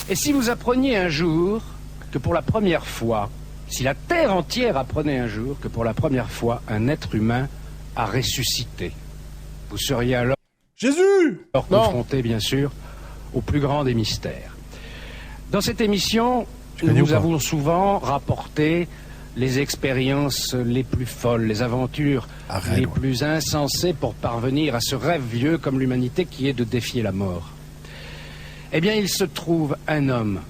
Et si vous appreniez un jour que pour la première fois, si la Terre entière apprenait un jour que pour la première fois, un être humain a ressuscité, vous seriez alors Jésus! confronté, bien sûr, au plus grand des mystères. Dans cette émission, connais ou nous pas avons souvent rapporté les expériences les plus folles, les aventures les plus insensées pour parvenir à ce rêve vieux comme l'humanité qui est de défier la mort. Eh bien, il se trouve un homme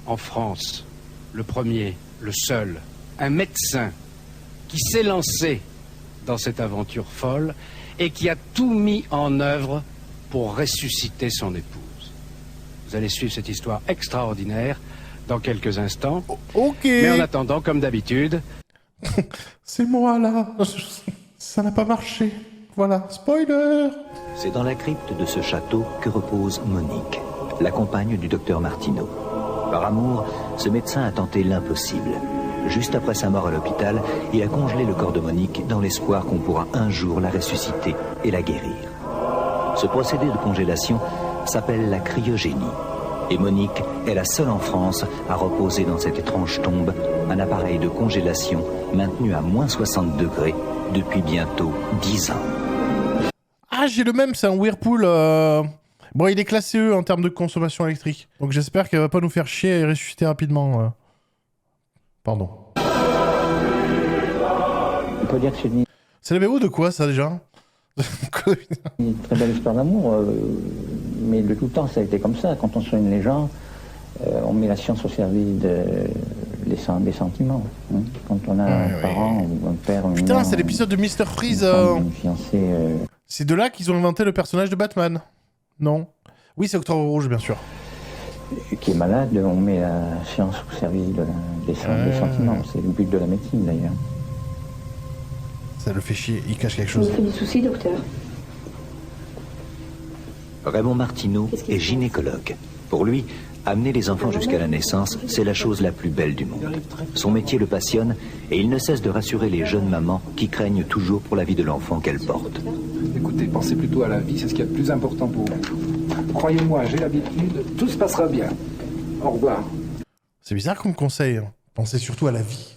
en France, le premier, le seul, un médecin qui s'est lancé dans cette aventure folle et qui a tout mis en œuvre pour ressusciter son épouse. Vous allez suivre cette histoire extraordinaire dans quelques instants. Ok. Mais en attendant, comme d'habitude... C'est moi, là. Ça n'a pas marché. Voilà, spoiler. C'est dans la crypte de ce château que repose Monique, la compagne du docteur Martineau. Par amour, ce médecin a tenté l'impossible. Juste après sa mort à l'hôpital, il a congelé le corps de Monique dans l'espoir qu'on pourra un jour la ressusciter et la guérir. Ce procédé de congélation s'appelle la cryogénie. Et Monique est la seule en France à reposer dans cette étrange tombe un appareil de congélation maintenu à moins 60 degrés depuis bientôt 10 ans. Ah, j'ai le même, c'est un Whirlpool. Bon, il est classé E en termes de consommation électrique. Donc j'espère qu'elle va pas nous faire chier et ressusciter rapidement. Pardon. On peut dire que c'est C'est la BO de quoi, ça, déjà? une très belle histoire d'amour, mais de tout temps ça a été comme ça. Quand on soigne les gens, on met la science au service des sentiments. Hein. Quand on a un parent ou un père, une Putain, mère, c'est l'épisode de Mr. Freeze. une fiancée, C'est de là qu'ils ont inventé le personnage de Batman. Non? Oui, c'est Octobre Rouge, bien sûr. qui est malade, on met la science au service des sentiments. C'est le but de la médecine d'ailleurs. Ça le fait chier, il cache quelque Ça vous chose. fait des soucis, docteur? Raymond Martineau est gynécologue. Pour lui, amener les enfants jusqu'à la naissance, c'est la chose la plus belle du monde. Son métier le passionne et il ne cesse de rassurer les jeunes mamans qui craignent toujours pour la vie de l'enfant qu'elles portent. Écoutez, pensez plutôt à la vie, c'est ce qu'il y a de plus important pour vous. Croyez-moi, j'ai l'habitude, tout se passera bien. Au revoir. C'est bizarre qu'on me conseille. Hein. Pensez surtout à la vie.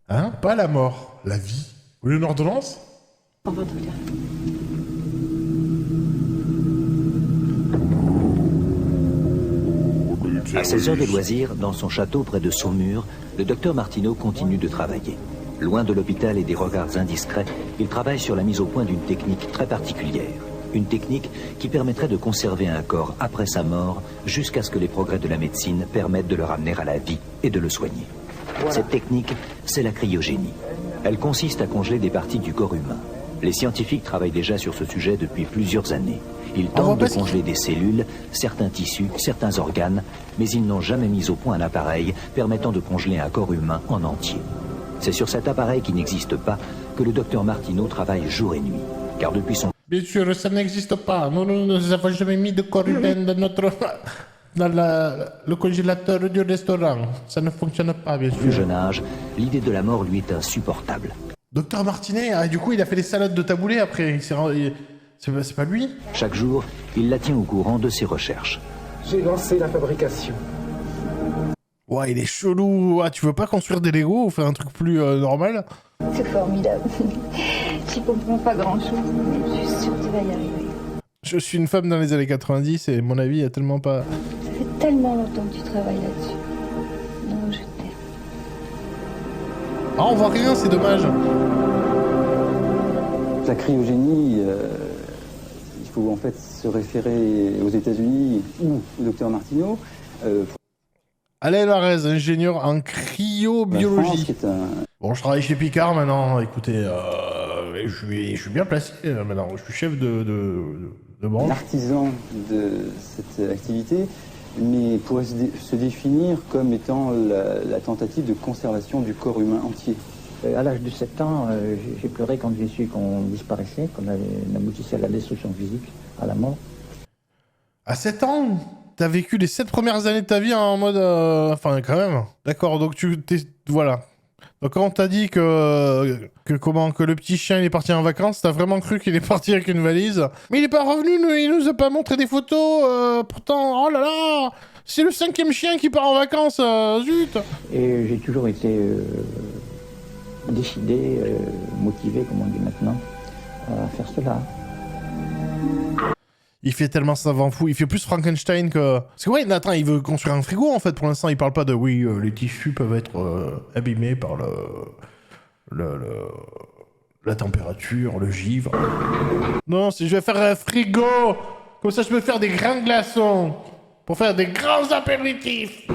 Hein? Pas à la mort, la vie. Vous voulez une ordonnance? Au revoir, docteur. À ses heures de loisirs, dans son château près de Saumur, le docteur Martineau continue de travailler. Loin de l'hôpital et des regards indiscrets, il travaille sur la mise au point d'une technique très particulière. Une technique qui permettrait de conserver un corps après sa mort jusqu'à ce que les progrès de la médecine permettent de le ramener à la vie et de le soigner. Cette technique, c'est la cryogénie. Elle consiste à congeler des parties du corps humain. Les scientifiques travaillent déjà sur ce sujet depuis plusieurs années. Ils tentent de congeler des cellules, certains tissus, certains organes, mais ils n'ont jamais mis au point un appareil permettant de congeler un corps humain en entier. C'est sur cet appareil qui n'existe pas que le docteur Martineau travaille jour et nuit. Car depuis son... Bien sûr, ça n'existe pas. Nous n'avons jamais mis de corps humain dans le congélateur du restaurant. Ça ne fonctionne pas, bien sûr. plus jeune âge, l'idée de la mort lui est insupportable. Docteur Martinet, ah, du coup, il a fait les salades de taboulé après. C'est pas lui? Chaque jour, il la tient au courant de ses recherches. J'ai lancé la fabrication. Ouais, il est chelou. Ah, tu veux pas construire des Lego ou faire un truc plus normal? C'est formidable. J'y comprends pas grand-chose, mais je suis sûre que tu vas y arriver. Je suis une femme dans les années 90 et mon avis est tellement pas... Ça fait tellement longtemps que tu travailles là-dessus. Non, je t'aime. Ah, on voit rien, c'est dommage. La cryogénie, il faut en fait se référer aux États-Unis ou au docteur Martineau. Alain Larez, ingénieur en La France, cryobiologie. qui est un... Bon, je travaille chez Picard maintenant. Écoutez, je suis bien placé maintenant. Je suis chef de branche. L'artisan de cette activité, mais pourrait se définir comme étant la tentative de conservation du corps humain entier. À l'âge de 7 ans, j'ai pleuré quand j'ai su qu'on disparaissait, qu'on aboutissait à la destruction physique, à la mort. À 7 ans, t'as vécu les 7 premières années de ta vie en mode... Enfin, quand même. D'accord, donc voilà. Donc quand on t'a dit que le petit chien il est parti en vacances, t'as vraiment cru qu'il est parti avec une valise. Mais il est pas revenu, il nous a pas montré des photos, pourtant, oh là là, C'est le 5e chien qui part en vacances, zut. Et j'ai toujours été décidé, motivé, comme on dit maintenant, à faire cela. Il fait tellement savant fou, il fait plus Frankenstein que... Parce que ouais, Nathan, il veut construire un frigo, en fait, pour l'instant, il parle pas de... Oui, les tissus peuvent être abîmés par la température, le givre. Non, si je vais faire un frigo, comme ça je peux faire des grands glaçons, pour faire des grands apéritifs.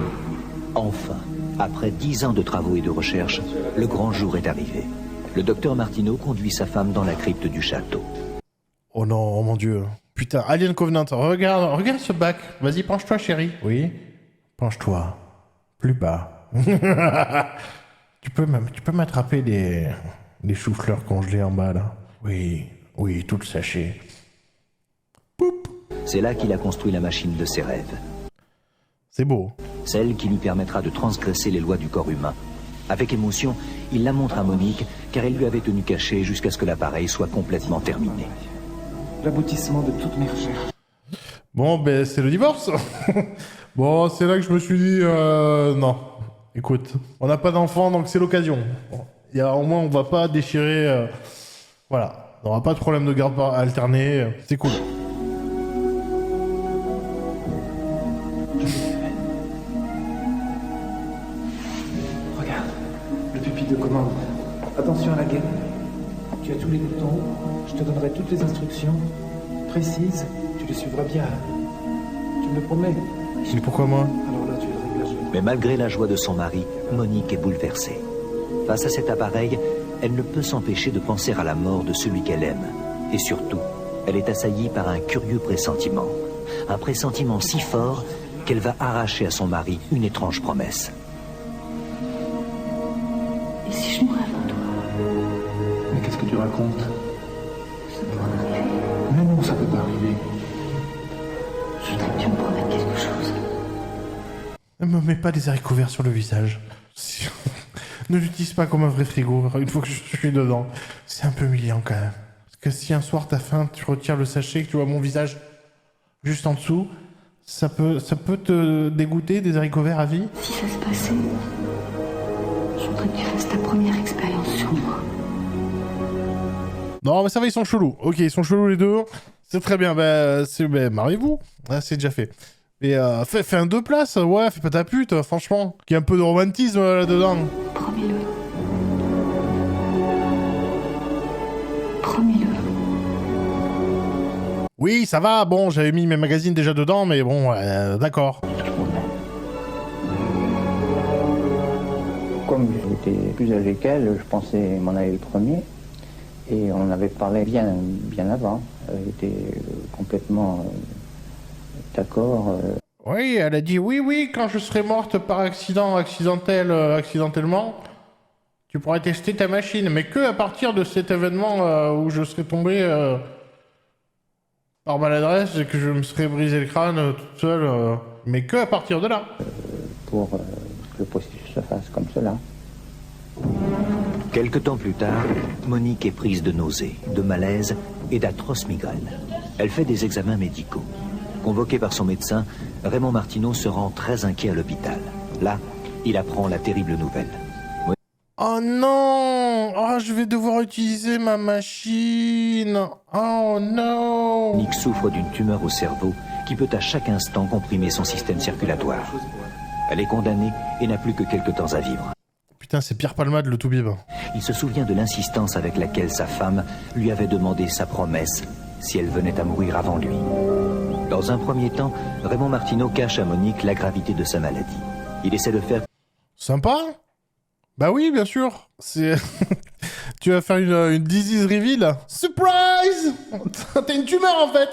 Enfin, après 10 ans de travaux et de recherche, le grand jour est arrivé. Le docteur Martineau conduit sa femme dans la crypte du château. Oh non, oh mon Dieu. Putain, Alien Covenant, regarde ce bac. Vas-y, penche-toi, chérie. Oui, penche-toi. Plus bas. Tu peux m'attraper des choux-fleurs congelés en bas, là. Oui, tout le sachet. Poup. C'est là qu'il a construit la machine de ses rêves. C'est beau. Celle qui lui permettra de transgresser les lois du corps humain. Avec émotion, il la montre à Monique, car elle lui avait tenu cachée jusqu'à ce que l'appareil soit complètement terminé. L'aboutissement de toutes mes recherches. Bon, ben, c'est le divorce. Bon, c'est là que je me suis dit, non. Écoute, on n'a pas d'enfant, donc c'est l'occasion. Bon, au moins, on va pas déchirer... voilà. On n'aura pas de problème de garde alternée. C'est cool. Regarde, le pupitre de commande. Attention à la gaine. Tu as tous les boutons. Je te donnerai toutes les instructions précises. Tu les suivras bien. Tu me le promets? Mais pourquoi moi? Alors là, tu es le réglage. Mais malgré la joie de son mari, Monique est bouleversée. Face à cet appareil, elle ne peut s'empêcher de penser à la mort de celui qu'elle aime. Et surtout, elle est assaillie par un curieux pressentiment. Un pressentiment si fort qu'elle va arracher à son mari une étrange promesse. Et si je mourais avant toi? Mais qu'est-ce que tu racontes? Ça pourrait arriver. Mais non, ça peut pas arriver. Je voudrais que tu me promettes quelque chose. Ne me mets pas des haricots verts sur le visage. Ne l'utilise pas comme un vrai frigo, une fois que je suis dedans. C'est un peu humiliant quand même. Parce que si un soir t'as faim, tu retires le sachet, que tu vois mon visage juste en dessous, ça peut te dégoûter des haricots verts à vie. Si ça se passait, je voudrais que tu fasses ta première expérience sur moi. Non mais ça va, ils sont chelous. Ok, ils sont chelous les deux. C'est très bien, mariez-vous. Ah, c'est déjà fait. Mais fais un 2 places, ouais, fais pas ta pute, franchement. Qu'il y ait un peu de romantisme là-dedans. Promets-le. Promets-le. Oui, ça va, bon, j'avais mis mes magazines déjà dedans, mais bon, d'accord. Comme j'étais plus âgé qu'elle, je pensais m'en aller le premier. Et on en avait parlé bien avant. Elle était complètement d'accord. Oui, elle a dit oui, quand je serai morte par accidentellement, tu pourras tester ta machine, mais que à partir de cet événement où je serai tombé par maladresse et que je me serais brisé le crâne toute seule, mais que à partir de là. Pour que le processus se fasse comme cela. Quelque temps plus tard, Monique est prise de nausées, de malaise et d'atroces migraines. Elle fait des examens médicaux. Convoqué par son médecin, Raymond Martineau se rend très inquiet à l'hôpital. Là, il apprend la terrible nouvelle. Oh non! Oh, je vais devoir utiliser ma machine! Oh non! Monique souffre d'une tumeur au cerveau qui peut à chaque instant comprimer son système circulatoire. Elle est condamnée et n'a plus que quelques temps à vivre. Putain, c'est Pierre Palmade, le toubib. Il se souvient de l'insistance avec laquelle sa femme lui avait demandé sa promesse si elle venait à mourir avant lui. Dans un premier temps, Raymond Martineau cache à Monique la gravité de sa maladie. Il essaie de faire... Sympa? Bah oui, bien sûr. C'est... Tu vas faire une disease reveal. Surprise! T'as une tumeur, en fait.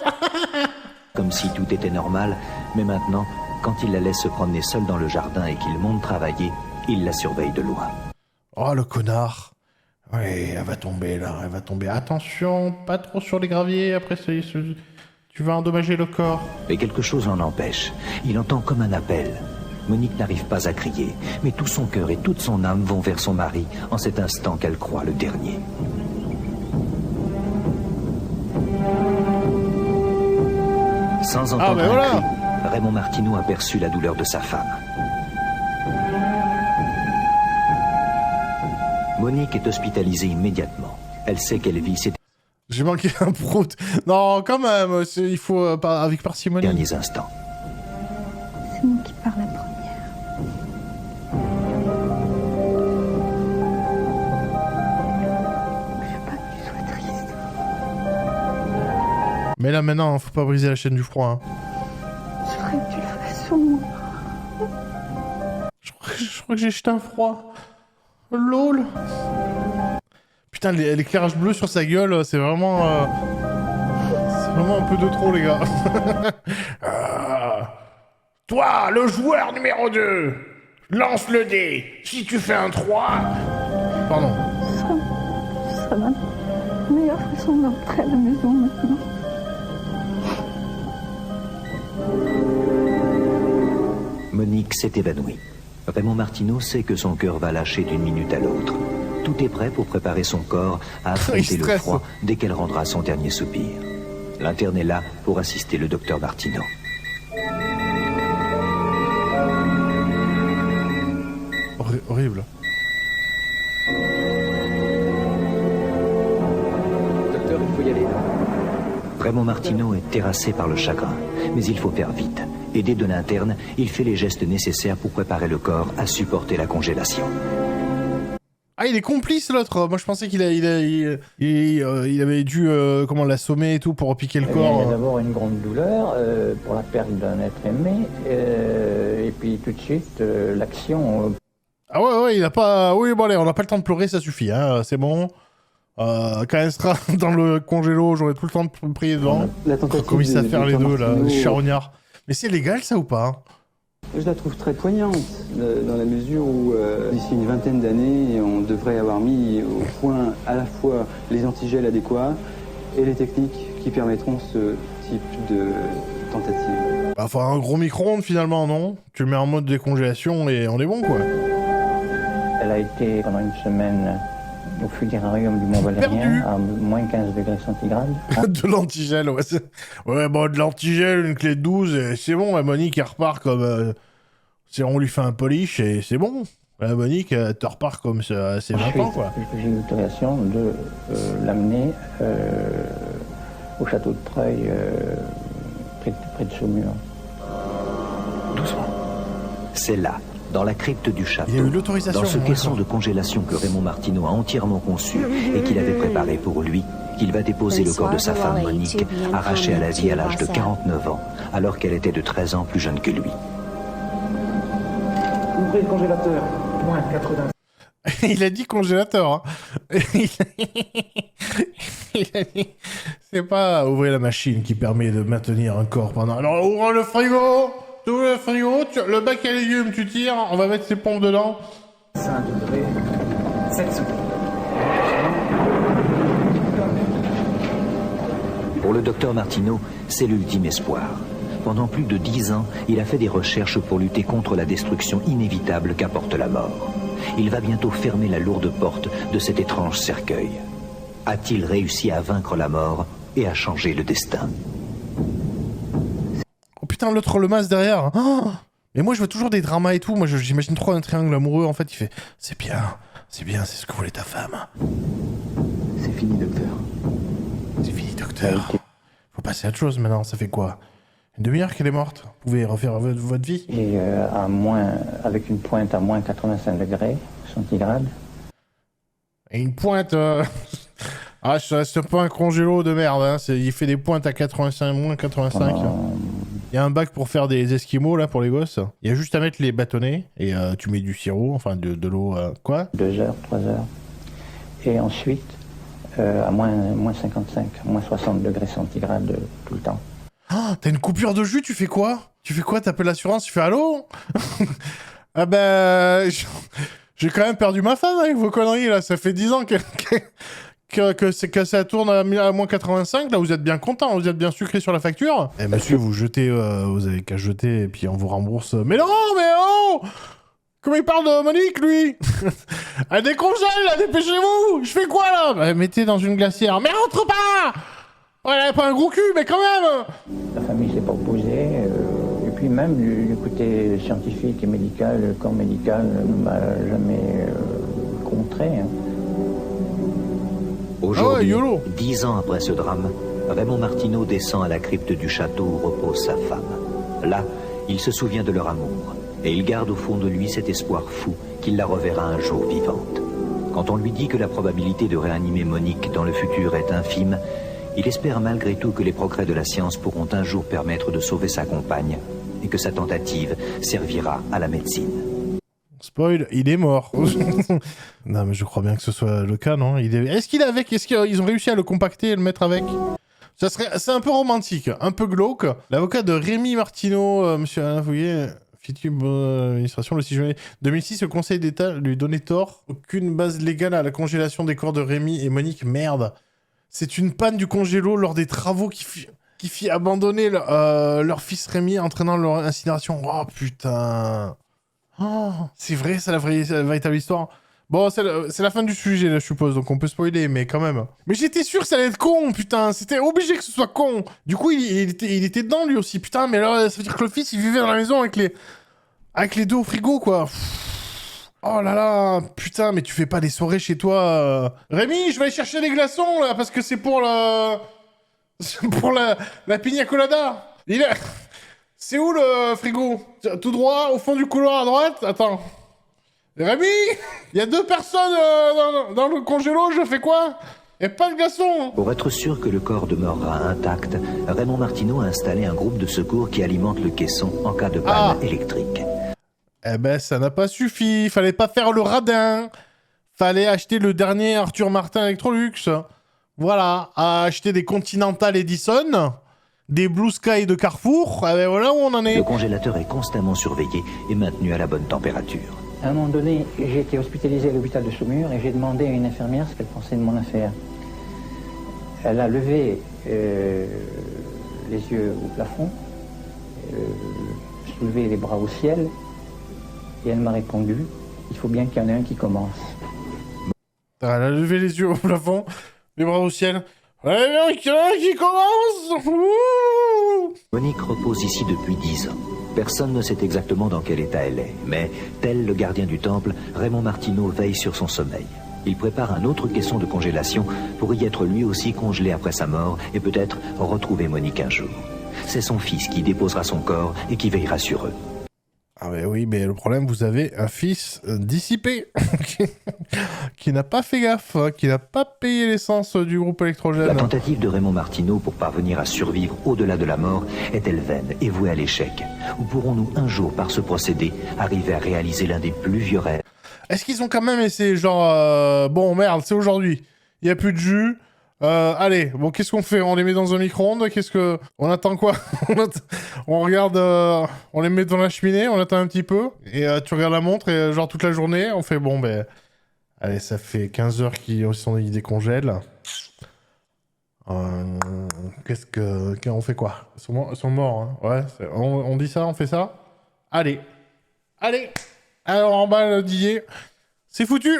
comme si tout était normal, mais maintenant, quand il la laisse se promener seule dans le jardin et qu'il monte travailler, il la surveille de loin. Oh, le connard. Oui, elle va tomber, là. Elle va tomber. Attention, pas trop sur les graviers. Après, tu vas endommager le corps. Mais quelque chose l'en empêche. Il entend comme un appel. Monique n'arrive pas à crier, mais tout son cœur et toute son âme vont vers son mari en cet instant qu'elle croit le dernier. Sans entendre un cri, Raymond Martineau aperçut la douleur de sa femme. Monique est hospitalisée immédiatement. Elle sait qu'elle vit ses J'ai manqué un prout. Non, quand même, il faut avec parcimonie. derniers instants. C'est moi qui parle la première. Je veux pas que tu sois triste. Mais là, maintenant, faut pas briser la chaîne du froid. Hein. Je ferais que tu le fasses sur moi. Je crois que j'ai jeté un froid. LOL. Putain, l'éclairage bleu sur sa gueule, c'est vraiment... c'est vraiment un peu de trop, les gars. Toi, le joueur numéro 2, lance le dé. Si tu fais un 3... Pardon. Ce sera ma meilleure façon d'entrer à la maison maintenant. Monique s'est évanouie. Raymond Martineau sait que son cœur va lâcher d'une minute à l'autre. Tout est prêt pour préparer son corps à affronter le froid dès qu'elle rendra son dernier soupir. L'interne est là pour assister le docteur Martineau. Horrible. Docteur, il faut y aller. Raymond Martineau est terrassé par le chagrin, mais il faut faire vite. Aidé de l'interne, il fait les gestes nécessaires pour préparer le corps à supporter la congélation. Ah, il est complice, l'autre. Moi, je pensais qu'il avait dû comment l'assommer et tout pour piquer le corps. Il y a d'abord une grande douleur pour la perte d'un être aimé, et puis tout de suite, l'action... Ah ouais, il a pas... Oui, bon allez, on n'a pas le temps de pleurer, ça suffit, hein, c'est bon. Quand elle sera dans le congélo, j'aurai tout le temps de prier devant. La tentative Comment ils savent faire les deux, là, Martineau, charognards. Mais c'est légal, ça, ou pas? Je la trouve très poignante, dans la mesure où, d'ici une vingtaine d'années, on devrait avoir mis au point à la fois les antigels adéquats et les techniques qui permettront ce type de tentative. Bah, faut un gros micro-ondes, finalement, non? Tu le mets en mode décongélation et on est bon, quoi. Elle a été pendant une semaine au funérarium du Mont-Valérien à moins 15 degrés centigrades. De l'antigel, ouais. Ouais, bon, de l'antigel, une clé de 12, et c'est bon, la Monique, elle repart comme... on lui fait un polish et c'est bon. La Monique, te repart comme ça, c'est 20 ans, quoi. J'ai eu l'autorisation de l'amener au château de Treuil, près de Saumur. Doucement. C'est là, dans la crypte du château, Il y a eu l'autorisation. dans ce caisson de congélation que Raymond Martineau a entièrement conçu et qu'il avait préparé pour lui, qu'il va déposer le corps de sa femme Monique, arrachée à la vie à l'âge de 49 ans, alors qu'elle était de 13 ans plus jeune que lui. Ouvrez le congélateur. Moins 80. Il a dit congélateur, hein. Il a dit... C'est pas ouvrir la machine qui permet de maintenir un corps pendant... Alors, ouvre le frigo. Tu ouvres le frigo, le bac à légumes, tu tires, on va mettre ses pompes dedans. 5 degrés. 7 secondes. Pour le docteur Martineau, c'est l'ultime espoir. Pendant plus de 10 ans, il a fait des recherches pour lutter contre la destruction inévitable qu'apporte la mort. Il va bientôt fermer la lourde porte de cet étrange cercueil. A-t-il réussi à vaincre la mort et à changer le destin? Oh putain, l'autre le masque derrière. Oh, mais moi, je vois toujours des dramas et tout. Moi, j'imagine trop un triangle amoureux. En fait, il fait « C'est bien, c'est ce que voulait ta femme. » C'est fini, docteur. C'est fini, docteur. Faut passer à autre chose maintenant. Ça fait quoi? Une demi-heure qu'elle est morte? Vous pouvez refaire votre vie? Et avec une pointe à moins 85 degrés centigrades. Et une pointe... Ah, c'est pas un congélo de merde, hein. Il fait des pointes à 85, moins 85. Il y a un bac pour faire des esquimaux, là, pour les gosses. Il y a juste à mettre les bâtonnets, et tu mets du sirop, enfin de l'eau, quoi? 2 heures, 3 heures. Et ensuite, à moins 55, moins 60 degrés centigrades tout le temps. Ah, t'as une coupure de jus, tu fais quoi? T'appelles l'assurance, tu fais allô? Ah ben... J'ai quand même perdu ma femme avec vos conneries, là. Ça fait 10 ans que ça tourne à moins 85, là, vous êtes bien content, vous êtes bien sucré sur la facture. Eh monsieur, vous jetez, vous avez qu'à jeter, et puis on vous rembourse. Mais non, mais oh! Comment il parle de Monique, lui? Elle décongèle, là, dépêchez-vous! Je fais quoi, là? Bah, mettez dans une glacière. Mais rentre pas! Ouais, elle avait pas un gros cul, mais quand même! La famille s'est pas opposée, et puis même du côté scientifique et médical, le corps médical ne m'a jamais contré. Hein. Aujourd'hui, 10 ans après ce drame, Raymond Martineau descend à la crypte du château où repose sa femme. Là, il se souvient de leur amour et il garde au fond de lui cet espoir fou qu'il la reverra un jour vivante. Quand on lui dit que la probabilité de réanimer Monique dans le futur est infime, il espère malgré tout que les progrès de la science pourront un jour permettre de sauver sa compagne et que sa tentative servira à la médecine. Spoil, il est mort. Non, mais je crois bien que ce soit le cas, non? Est-ce qu'il est avec? Est-ce qu'ils ont réussi à le compacter et le mettre avec? C'est un peu romantique, un peu glauque. L'avocat de Rémy Martineau, monsieur Alain Fouillet, FITUB administration, le 6 juillet 2006, le Conseil d'État lui donnait tort. Aucune base légale à la congélation des corps de Rémy et Monique. Merde. C'est une panne du congélo lors des travaux qui fit abandonner leur fils Rémy, entraînant leur incinération. Oh putain. Oh, c'est vrai, c'est la véritable histoire. Bon, c'est la fin du sujet, là, je suppose, donc on peut spoiler, mais quand même. Mais j'étais sûr que ça allait être con, putain. C'était obligé que ce soit con. Du coup, il était dedans, lui aussi. Putain, mais là, ça veut dire que le fils, il vivait dans la maison avec les deux au frigo, quoi. Oh là là, putain, mais tu fais pas des soirées chez toi. Rémi, je vais aller chercher des glaçons, là, parce que c'est pour la pina colada. C'est où le frigo? Tout droit, au fond du couloir à droite? Attends. Rémi, il y a 2 personnes dans le congélo, je fais quoi? Et pas de glaçons. Pour être sûr que le corps demeurera intact, Raymond Martineau a installé un groupe de secours qui alimente le caisson en cas de panne électrique. Eh ben, ça n'a pas suffi. Fallait pas faire le radin. Fallait acheter le dernier Arthur Martin Electrolux. Voilà. À acheter des Continental Edison, des Blue Sky de Carrefour. Eh ben, voilà où on en est. Le congélateur est constamment surveillé et maintenu à la bonne température. À un moment donné, j'ai été hospitalisé à l'hôpital de Saumur et j'ai demandé à une infirmière ce qu'elle pensait de mon affaire. Elle a levé les yeux au plafond, soulevé les bras au ciel, et elle m'a répondu, il faut bien qu'il y en ait un qui commence. Elle a levé les yeux au plafond, les bras au ciel. Ouais, bien qu'il y en ait un qui commence. Ouh. Monique repose ici depuis 10 ans. Personne ne sait exactement dans quel état elle est, mais, tel le gardien du temple, Raymond Martineau veille sur son sommeil. Il prépare un autre caisson de congélation pour y être lui aussi congelé après sa mort et peut-être retrouver Monique un jour. C'est son fils qui déposera son corps et qui veillera sur eux. Ah mais oui, mais le problème, vous avez un fils dissipé, qui n'a pas fait gaffe, qui n'a pas payé l'essence du groupe électrogène. La tentative de Raymond Martineau pour parvenir à survivre au-delà de la mort est-elle vaine et vouée à l'échec? Ou pourrons-nous un jour, par ce procédé, arriver à réaliser l'un des plus vieux rêves? Est-ce qu'ils ont quand même essayé, genre, bon merde, c'est aujourd'hui, il n'y a plus de jus, allez, bon, qu'est-ce qu'on fait? On les met dans un micro-ondes? On attend quoi? On regarde... on les met dans la cheminée, on attend un petit peu, et tu regardes la montre, et genre toute la journée, on fait, bon, ben... Allez, ça fait 15 heures qu'ils décongèlent. On fait quoi? Ils sont morts, hein. Ouais, on dit ça, on fait ça? Allez. Alors, en bas, le Didier, c'est foutu.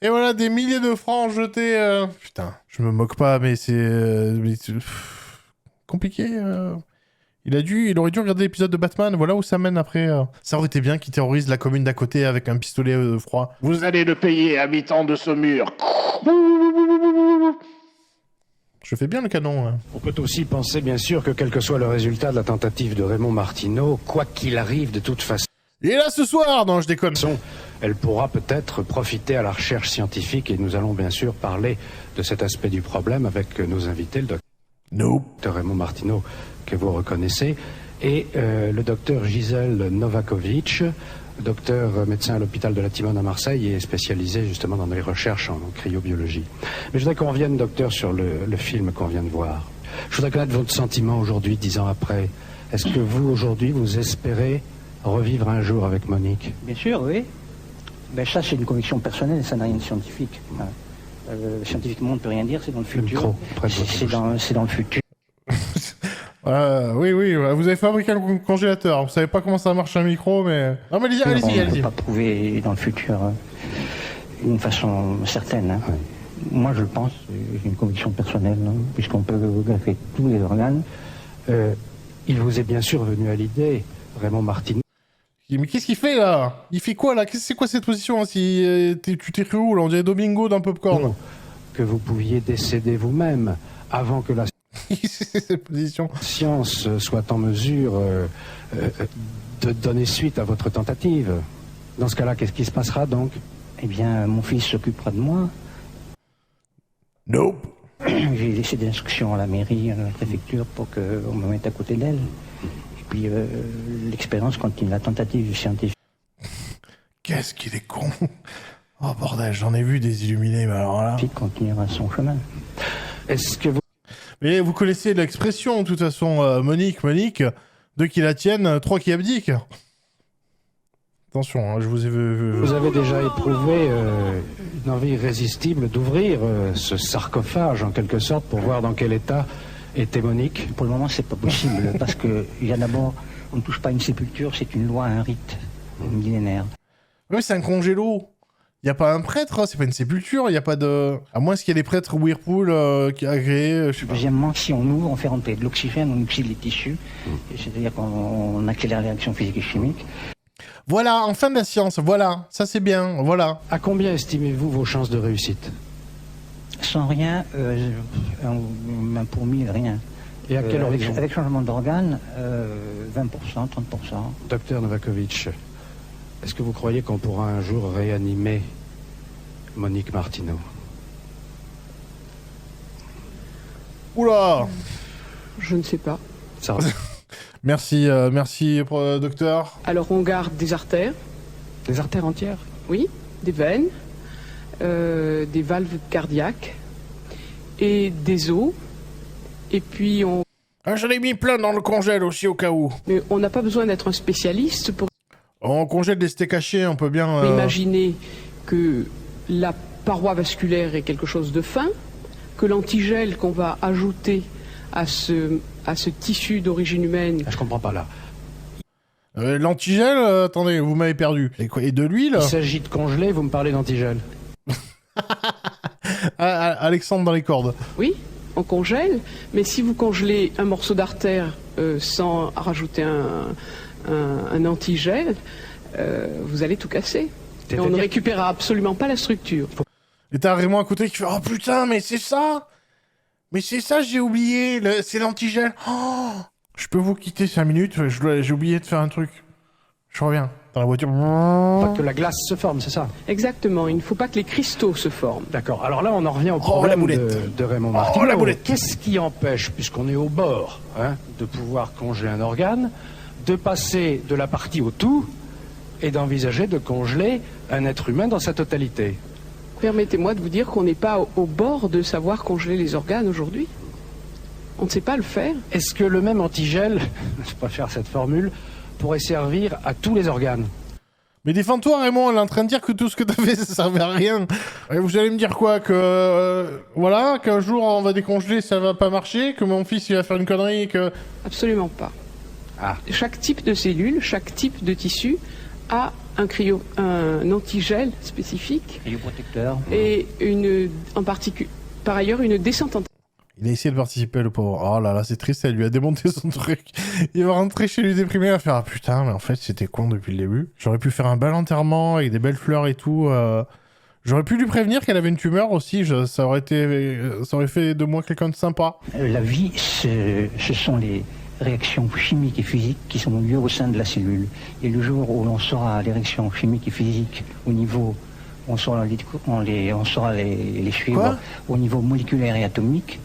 Et voilà, des milliers de francs jetés. Putain, je me moque pas, mais c'est compliqué. Il aurait dû regarder l'épisode de Batman. Voilà où ça mène après. Ça aurait été bien qu'il terrorise la commune d'à côté avec un pistolet froid. Vous allez le payer, habitants de Saumur. Je fais bien le canon. Hein. On peut aussi penser, bien sûr, que quel que soit le résultat de la tentative de Raymond Martineau, quoi qu'il arrive, de toute façon... Il est là ce soir! Non, je déconne. Elle pourra peut-être profiter à la recherche scientifique et nous allons bien sûr parler de cet aspect du problème avec nos invités, le docteur Raymond Martineau, que vous reconnaissez, et le docteur Gisèle Novakovic, docteur médecin à l'hôpital de la Timone à Marseille et spécialisé justement dans les recherches en cryobiologie. Mais je voudrais qu'on revienne, docteur, sur le film qu'on vient de voir. Je voudrais connaître votre sentiment aujourd'hui, 10 ans après. Est-ce que vous, aujourd'hui, vous espérez revivre un jour avec Monique? Bien sûr, oui. Ben, ça, c'est une conviction personnelle, ça n'a rien de scientifique. Scientifiquement, on ne peut rien dire, c'est dans le futur. C'est dans le futur. Oui, vous avez fabriqué un congélateur. Vous savez pas comment ça marche un micro, mais... Non, mais allez-y. On ne peut pas prouver dans le futur d'une façon certaine. Hein. Oui. Moi, je le pense, j'ai une conviction personnelle, hein, puisqu'on peut greffer tous les organes. Il vous est bien sûr venu à l'idée, Raymond Martineau. Mais qu'est-ce qu'il fait là? Il fait quoi là? C'est quoi cette position hein, si tu t'es cru où là? On dirait Domingo d'un popcorn. Que vous pouviez décéder vous-même avant que la cette position. science soit en mesure de donner suite à votre tentative. Dans ce cas-là, qu'est-ce qui se passera donc? Eh bien, mon fils s'occupera de moi. Nope. J'ai laissé des instructions à la mairie, à la préfecture, pour qu'on me mette à côté d'elle. Et puis, l'expérience continue, la tentative scientifique. Qu'est-ce qu'il est con. Oh bordel, j'en ai vu des illuminés, mais alors là... Continuera son chemin. Est-ce que vous... Mais vous connaissez l'expression, de toute façon, Monique, deux qui la tiennent, trois qui abdiquent. Attention, hein, je vous ai vu... Vous avez déjà éprouvé une envie irrésistible d'ouvrir ce sarcophage, en quelque sorte, pour voir dans quel état était Monique? Pour le moment, c'est pas possible, parce que, il y a d'abord, on ne touche pas à une sépulture, c'est une loi, un rite millénaire. Oui, c'est un congélo. Il n'y a pas un prêtre, c'est pas une sépulture, il n'y a pas de... À moins qu'il y ait des prêtres Whirlpool qui agréés, je sais pas. Deuxièmement, si on ouvre, on fait rentrer de l'oxygène, on oxyde les tissus, c'est-à-dire qu'on accélère les réactions physiques et chimiques. Voilà, enfin de la science, voilà, ça c'est bien, voilà. À combien estimez-vous vos chances de réussite? Sans rien, un pour 1000, rien. Et à quel horizon? Avec changement d'organes, 20%, 30%. Docteur Novakovic, est-ce que vous croyez qu'on pourra un jour réanimer Monique Martineau? Oula. Je ne sais pas. Ça... Merci, docteur. Alors on garde des artères. Des artères entières? Oui, des veines, des valves cardiaques et des os. Et puis on... Ah, j'en ai mis plein dans le congèle aussi au cas où. Mais on n'a pas besoin d'être un spécialiste pour... On congèle des steaks hachés, on peut bien... Imaginer que la paroi vasculaire est quelque chose de fin, que l'antigel qu'on va ajouter à ce tissu d'origine humaine... Je comprends pas là. L'antigel, attendez, vous m'avez perdu. Et de l'huile? Il s'agit de congeler, vous me parlez d'antigel. Alexandre dans les cordes. Oui, on congèle, mais si vous congelez un morceau d'artère sans rajouter un antigel, vous allez tout casser. Et on ne récupérera absolument pas la structure. Et t'as Raymond à côté qui fait « Oh putain, mais c'est ça! Mais c'est ça, j'ai oublié, c'est l'antigel. Oh, je peux vous quitter 5 minutes, j'ai oublié de faire un truc. Je reviens dans la voiture. » Pas que la glace se forme, c'est ça? Exactement, il ne faut pas que les cristaux se forment. D'accord, alors là on en revient au problème de Raymond Martineau. Oh la boulette! Qu'est-ce qui empêche, puisqu'on est au bord de pouvoir congeler un organe, de passer de la partie au tout et d'envisager de congeler un être humain dans sa totalité? Permettez-moi de vous dire qu'on n'est pas au bord de savoir congeler les organes aujourd'hui. On ne sait pas le faire. Est-ce que le même antigel, je préfère cette formule, pourrait servir à tous les organes? Mais défends-toi Raymond, elle est en train de dire que tout ce que t'as fait ça servait à rien. Et vous allez me dire quoi? Que voilà, qu'un jour on va décongeler, ça va pas marcher, que mon fils il va faire une connerie et que... Absolument pas. Ah. Chaque type de cellule, chaque type de tissu a un antigel spécifique Cryoprotecteur. Et en particulier, par ailleurs, une descente en... Il a essayé de participer, le pauvre. Oh là là, c'est triste, elle lui a démonté son truc. Il va rentrer chez lui déprimé, il va faire « Ah putain, mais en fait, c'était con depuis le début. J'aurais pu faire un bel enterrement avec des belles fleurs et tout. J'aurais pu lui prévenir qu'elle avait une tumeur aussi. Ça aurait fait de moi quelqu'un de sympa. » La vie, ce sont les réactions chimiques et physiques qui sont liées au sein de la cellule. Et le jour où l'on saura les réactions chimiques et physiques au niveau... On saura les suivre. Quoi? Au niveau moléculaire et atomique.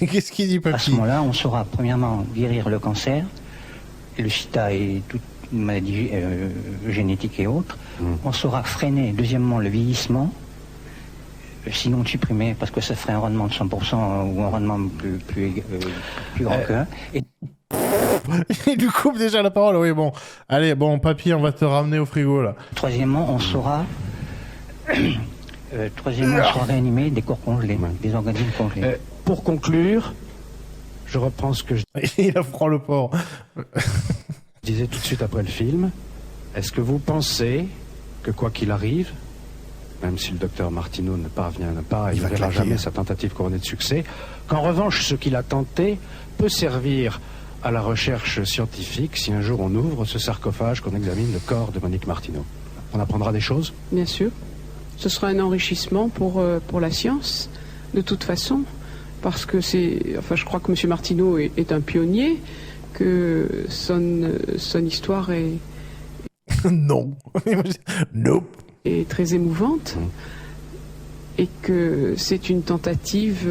Qu'est-ce qu'il dit, papy? À ce moment-là, on saura premièrement guérir le cancer, le sida et toute maladie génétique et autres. On saura freiner, deuxièmement, le vieillissement, sinon supprimer, parce que ça ferait un rendement de 100% ou un rendement plus grand qu'un. Et... Il lui coupe déjà la parole, oui, bon. Allez, bon, papy, on va te ramener au frigo, là. Troisièmement, on saura... on saura réanimer des corps congelés, des organismes congelés. Pour conclure, je reprends ce que je Il a froid le porc. disais tout de suite après le film. Est-ce que vous pensez que quoi qu'il arrive, même si le docteur Martineau ne parvient pas, il ne verra jamais sa tentative couronnée de succès, qu'en revanche, ce qu'il a tenté peut servir à la recherche scientifique si un jour on ouvre ce sarcophage, qu'on examine le corps de Monique Martineau? On apprendra des choses? Bien sûr. Ce sera un enrichissement pour la science, de toute façon, parce que je crois que M. Martineau est un pionnier, que son histoire est... Non. Nope. Est très émouvante, et que c'est une tentative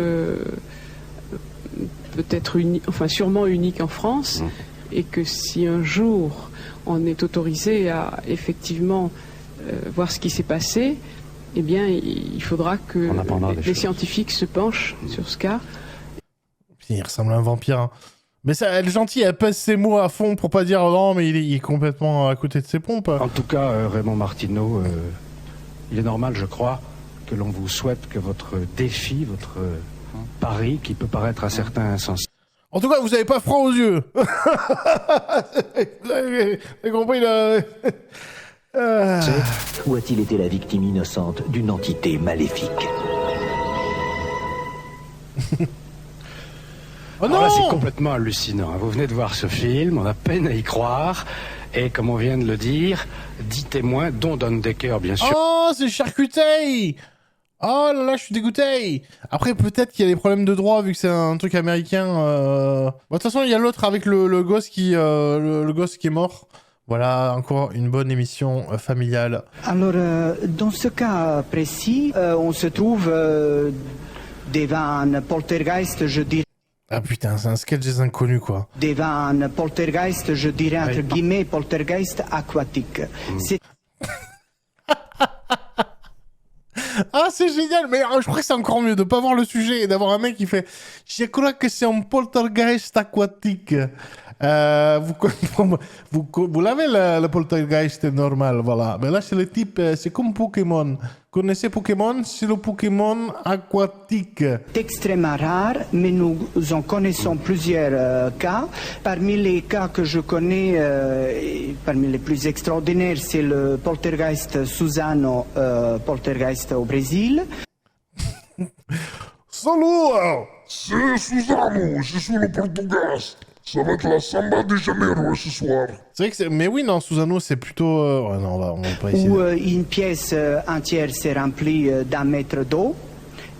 peut-être unique, enfin sûrement unique en France, et que si un jour on est autorisé à effectivement voir ce qui s'est passé, eh bien il faudra que les scientifiques se penchent sur ce cas. Il ressemble à un vampire. Hein. Mais ça, elle est gentille, elle pèse ses mots à fond pour pas dire non, mais il est complètement à côté de ses pompes. En tout cas, Raymond Martineau, il est normal, je crois, que l'on vous souhaite que votre défi, votre pari, qui peut paraître à certains insensé. En tout cas, vous n'avez pas froid aux yeux. Vous avez compris là. Ou a-t-il été la victime innocente d'une entité maléfique? Oh non! Alors là, c'est complètement hallucinant. Vous venez de voir ce film, on a peine à y croire. Et comme on vient de le dire, 10 témoins, dont Don Decker, bien sûr. Oh, c'est charcuté! Oh là là, je suis dégoûté! Après, peut-être qu'il y a des problèmes de droit, vu que c'est un truc américain. De toute façon, il y a l'autre avec le gosse qui le gosse qui est mort. Voilà, encore une bonne émission familiale. Alors, dans ce cas précis, on se trouve devant un poltergeist, je dirais. Ah putain, c'est un sketch des inconnus, quoi. Devant un poltergeist, je dirais entre guillemets, poltergeist aquatique. Ah, c'est génial, mais je crois que c'est encore mieux de pas voir le sujet et d'avoir un mec qui fait « Je crois que c'est un poltergeist aquatique ». Vous l'avez le poltergeist normal, voilà. Mais là, c'est le type, c'est comme Pokémon. Connaissez Pokémon? C'est le Pokémon aquatique. C'est extrêmement rare, mais nous en connaissons plusieurs cas. Parmi les cas que je connais, parmi les plus extraordinaires, c'est le poltergeist Suzano, poltergeist au Brésil. Salut! C'est Suzano, je suis le poltergeist. Ça va être la samba de Janeiro ce soir. C'est vrai que c'est... Mais oui, non, Susano, c'est plutôt... Ouais, non, on va pas essayer. Où une pièce entière s'est remplie d'1 mètre d'eau.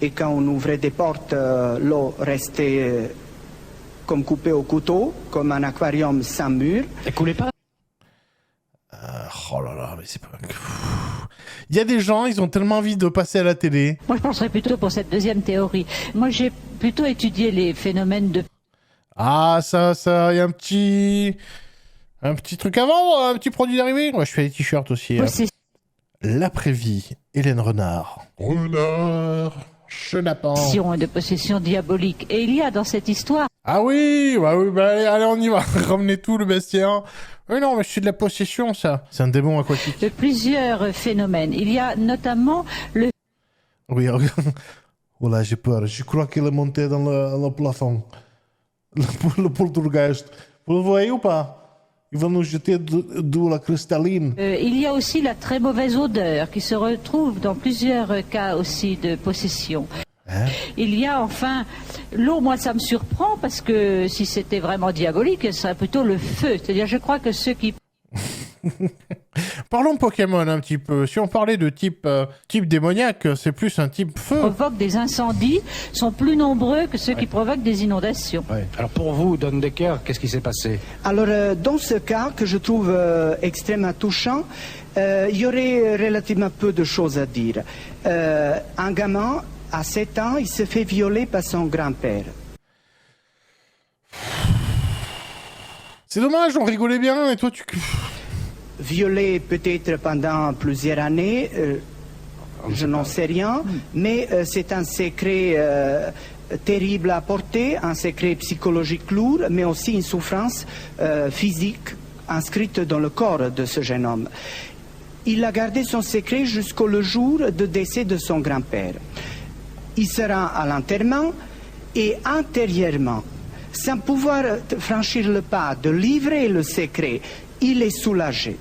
Et quand on ouvrait des portes, l'eau restait comme coupée au couteau, comme un aquarium sans mur. Elle coulait pas? Oh là là, mais c'est pas... Il y a des gens, ils ont tellement envie de passer à la télé. Moi, je penserais plutôt pour cette deuxième théorie. Moi, j'ai plutôt étudié les phénomènes de... Ah, ça, il y a un petit truc à vendre, un petit produit dérivé. Moi, je fais des t-shirts aussi. Hein. L'après-vie, Hélène Renard. Renard, chenapan. De possession diabolique. Et il y a dans cette histoire... Ah oui, bah allez, on y va. Ramenez tout, le bastien. Oui, non, mais c'est de la possession, ça. C'est un démon aquatique. De plusieurs phénomènes. Il y a notamment le... Oui, regarde. Voilà, j'ai peur. Je crois qu'il est monté dans le plafond. Le poltergeist. Vous le voyez ou pas? Il va nous jeter de la cristalline. Il y a aussi la très mauvaise odeur qui se retrouve dans plusieurs cas aussi de possession. Hein? Il y a enfin l'eau. Moi, ça me surprend parce que si c'était vraiment diabolique, ce serait plutôt le feu. C'est-à-dire, je crois que ceux qui... Parlons Pokémon un petit peu. Si on parlait de type démoniaque, c'est plus un type feu. Provoquent des incendies sont plus nombreux que ceux qui provoquent des inondations. Ouais. Alors pour vous, Don Decker, qu'est-ce qui s'est passé? Alors dans ce cas que je trouve extrêmement touchant, il y aurait relativement peu de choses à dire. Un gamin, à 7 ans, il se fait violer par son grand-père. C'est dommage, on rigolait bien et toi tu... Violé peut-être pendant plusieurs années, je n'en sais rien, mais c'est un secret terrible à porter, un secret psychologique lourd, mais aussi une souffrance physique inscrite dans le corps de ce jeune homme. Il a gardé son secret jusqu'au jour de décès de son grand-père. Il se rend à l'enterrement et intérieurement, sans pouvoir franchir le pas de livrer le secret, il est soulagé.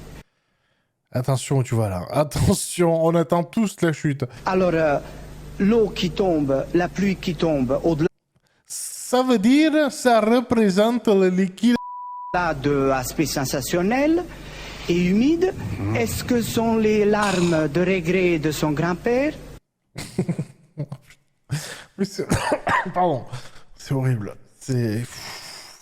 Attention, tu vois là. Attention, on attend tous la chute. Alors, l'eau qui tombe, la pluie qui tombe, au-delà... Ça veut dire, ça représente le liquide là d'aspect sensationnel et humide. Est-ce que sont les larmes de regret de son grand-père? Pardon, c'est horrible. C'est...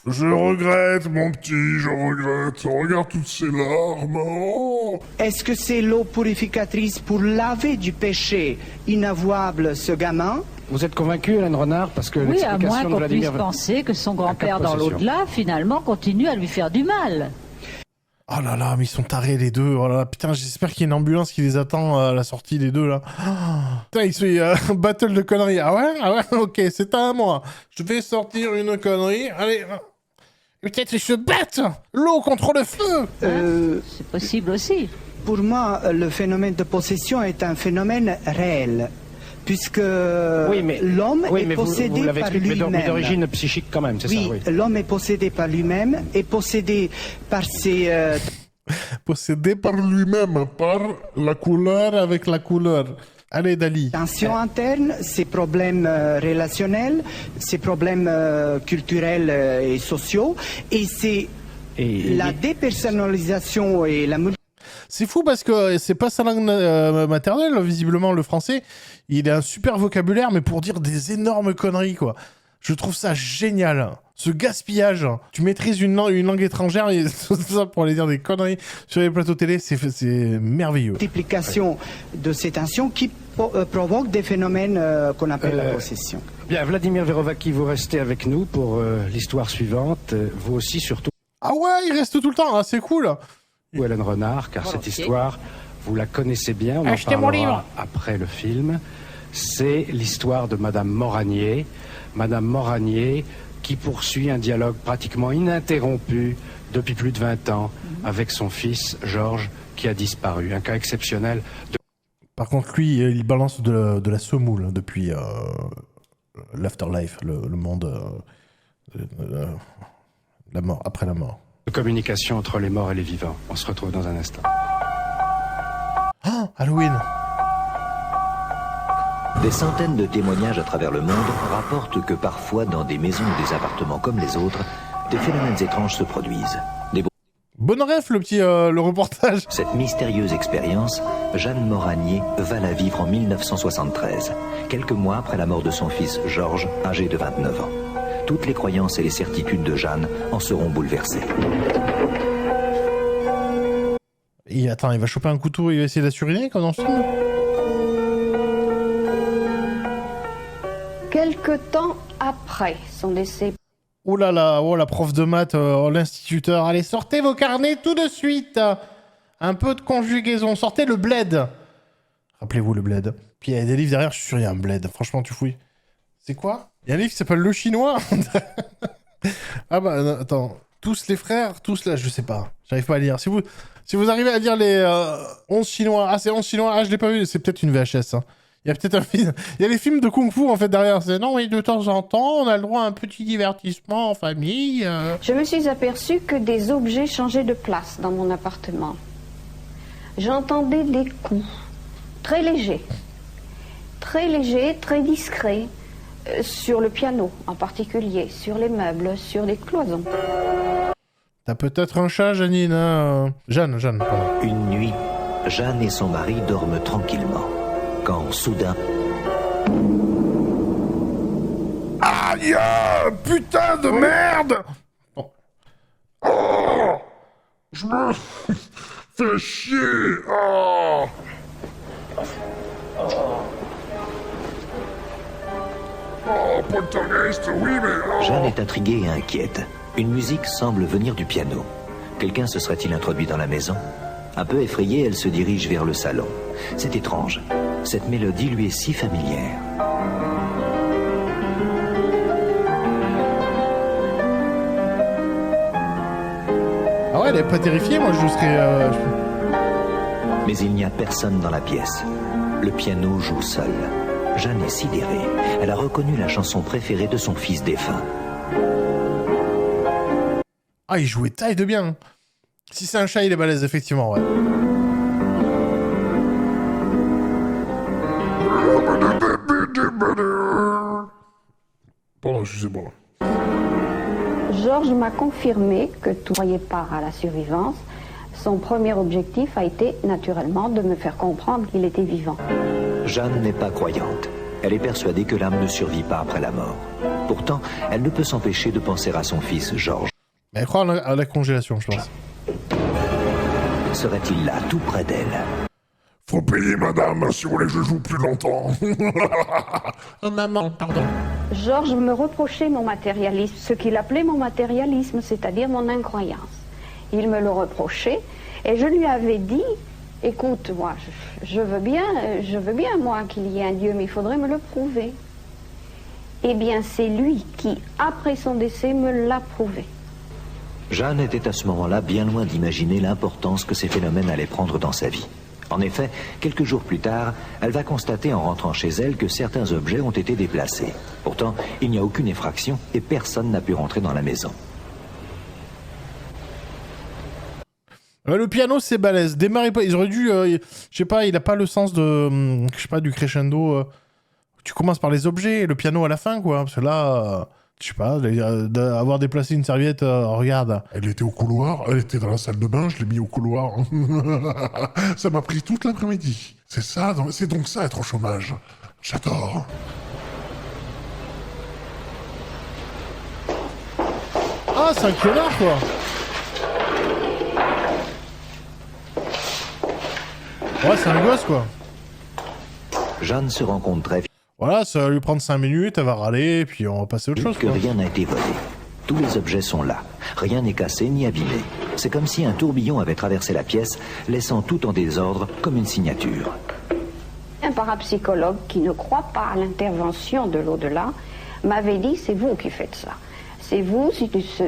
Je regrette, mon petit, je regrette. Regarde toutes ces larmes. Oh. Est-ce que c'est l'eau purificatrice pour laver du péché inavouable ce gamin? Vous êtes convaincu, Hélène Renard, parce que Oui, à moins l'explication de qu'on puisse Vladimir... penser que son grand-père dans possession. l'au-delà, finalement, continue à lui faire du mal. Oh là là, mais ils sont tarés les deux. Oh là là, putain, j'espère qu'il y a une ambulance qui les attend à la sortie des deux là. Oh, putain, ils sont battle de conneries. Ah ouais, ok, c'est à moi. Je vais sortir une connerie. Allez. Peut-être ils se battent. L'eau contre le feu. C'est possible aussi. Pour moi, le phénomène de possession est un phénomène réel. Puisque l'homme est possédé par lui-même. Mais d'origine psychique quand même, c'est ça, oui. L'homme est possédé par lui-même, est possédé par ses... Possédé par lui-même, par la couleur avec la couleur. Allez, Dali. Tensions internes, ses problèmes relationnels, ses problèmes culturels et sociaux, et c'est la dépersonnalisation et la... C'est fou parce que c'est pas sa langue maternelle, visiblement, le français. Il a un super vocabulaire, mais pour dire des énormes conneries, quoi. Je trouve ça génial. Ce gaspillage. Tu maîtrises une langue étrangère et tout ça pour aller dire des conneries sur les plateaux télé, c'est merveilleux. Multiplication de ces tensions qui provoquent des phénomènes qu'on appelle la possession. Bien, Vladimir Verovaki, vous restez avec nous pour l'histoire suivante. Vous aussi, surtout. Ah ouais, il reste tout le temps, hein, c'est cool. Ou Hélène Renard, car cette histoire, vous la connaissez bien, on en Achetez mon livre. parlera après le film. C'est l'histoire de Madame Moranier. Madame Moranier qui poursuit un dialogue pratiquement ininterrompu depuis plus de 20 ans avec son fils Georges qui a disparu. Un cas exceptionnel. Par contre, lui, il balance de la semoule depuis l'afterlife, le monde, la mort, après la mort. De communication entre les morts et les vivants. On se retrouve dans un instant. Ah, Halloween. Des centaines de témoignages à travers le monde rapportent que parfois, dans des maisons ou des appartements comme les autres, des phénomènes étranges se produisent. Bonne ref, le petit le reportage. Cette mystérieuse expérience, Jeanne Moranier va la vivre en 1973, quelques mois après la mort de son fils Georges, âgé de 29 ans. Toutes les croyances et les certitudes de Jeanne en seront bouleversées. Et attends, il va choper un couteau et il va essayer d'assuriner comme dans ce film. Quelque temps après son décès. Oh là là, oh la prof de maths, l'instituteur. Allez, sortez vos carnets tout de suite. Un peu de conjugaison. Sortez le bled. Rappelez-vous le bled. Puis il y a des livres derrière, je suis sûr, il y a un bled. Franchement, tu fouilles. C'est quoi? Il y a un livre qui s'appelle Le Chinois. Ah bah, attends. Tous les frères, tous là, je sais pas. J'arrive pas à lire. Si vous arrivez à lire les 11 Chinois. Ah, c'est 11 Chinois. Ah, je l'ai pas vu. C'est peut-être une VHS. Hein. Il y a peut-être un film. Il y a les films de Kung Fu en fait derrière. C'est non, oui, de temps en temps, on a le droit à un petit divertissement en famille. Je me suis aperçue que des objets changeaient de place dans mon appartement. J'entendais des coups très légers, très discrets, sur le piano en particulier, sur les meubles, sur les cloisons. T'as peut-être un chat, Janine. Hein Jeanne, pardon. Une nuit, Jeanne et son mari dorment tranquillement. Quand soudain... Aïe! Putain de merde! Oh! Je me fais chier! Oh! Oh, poltergeist, oui, mais... Oh. Jeanne est intriguée et inquiète. Une musique semble venir du piano. Quelqu'un se serait-il introduit dans la maison? Un peu effrayée, elle se dirige vers le salon. C'est étrange. Cette mélodie lui est si familière. Ah ouais, elle est pas terrifiée, moi je serais... Mais il n'y a personne dans la pièce. Le piano joue seul. Jeanne est sidérée. Elle a reconnu la chanson préférée de son fils défunt. Ah, il jouait taille de bien. Si c'est un chat, il est balèze, effectivement, ouais. Pardon, je sais pas. Georges m'a confirmé que tout voyait part à la survivance. Son premier objectif a été, naturellement, de me faire comprendre qu'il était vivant. Jeanne n'est pas croyante. Elle est persuadée que l'âme ne survit pas après la mort. Pourtant, elle ne peut s'empêcher de penser à son fils Georges. Mais elle croit à la congélation, je pense. Serait-il là, tout près d'elle? Faut payer, madame, si vous voulez que je joue plus longtemps. Oh, maman, pardon. Georges me reprochait mon matérialisme, ce qu'il appelait mon matérialisme, c'est-à-dire mon incroyance. Il me le reprochait et je lui avais dit, écoute, moi, je veux bien, moi, qu'il y ait un Dieu, mais il faudrait me le prouver. Eh bien, c'est lui qui, après son décès, me l'a prouvé. Jeanne était à ce moment-là bien loin d'imaginer l'importance que ces phénomènes allaient prendre dans sa vie. En effet, quelques jours plus tard, elle va constater en rentrant chez elle que certains objets ont été déplacés. Pourtant, il n'y a aucune effraction et personne n'a pu rentrer dans la maison. Le piano, c'est balèze. Démarrez pas. Ils auraient dû... je sais pas, il a pas le sens de... je sais pas, du crescendo. Tu commences par les objets, le piano à la fin, quoi. Parce que là... je sais pas, avoir déplacé une serviette, regarde. Elle était au couloir, elle était dans la salle de bain, je l'ai mis au couloir. Ça m'a pris toute l'après-midi. C'est donc ça être au chômage. J'adore. Ah, c'est un connard, quoi. Ouais, c'est un gosse, quoi. Jeanne se rend compte très vite. Voilà, ça va lui prendre 5 minutes, elle va râler, puis on va passer à autre chose, que quoi. rien n'a été volé. Tous les objets sont là. Rien n'est cassé ni abîmé. C'est comme si un tourbillon avait traversé la pièce, laissant tout en désordre comme une signature. Un parapsychologue qui ne croit pas à l'intervention de l'au-delà m'avait dit, c'est vous qui faites ça. C'est vous,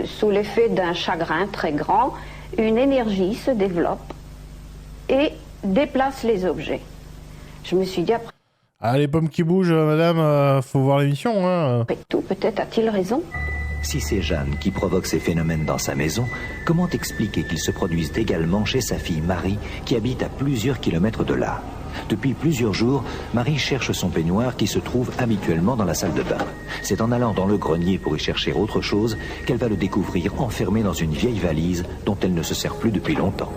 sous l'effet d'un chagrin très grand, une énergie se développe et déplace les objets. Je me suis dit, après Ah, les pommes qui bougent, madame, faut voir l'émission, hein. tout, peut-être a-t-il raison. Si c'est Jeanne qui provoque ces phénomènes dans sa maison, comment expliquer qu'ils se produisent également chez sa fille Marie, qui habite à plusieurs kilomètres de là? Depuis plusieurs jours, Marie cherche son peignoir qui se trouve habituellement dans la salle de bain. C'est en allant dans le grenier pour y chercher autre chose qu'elle va le découvrir enfermé dans une vieille valise dont elle ne se sert plus depuis longtemps.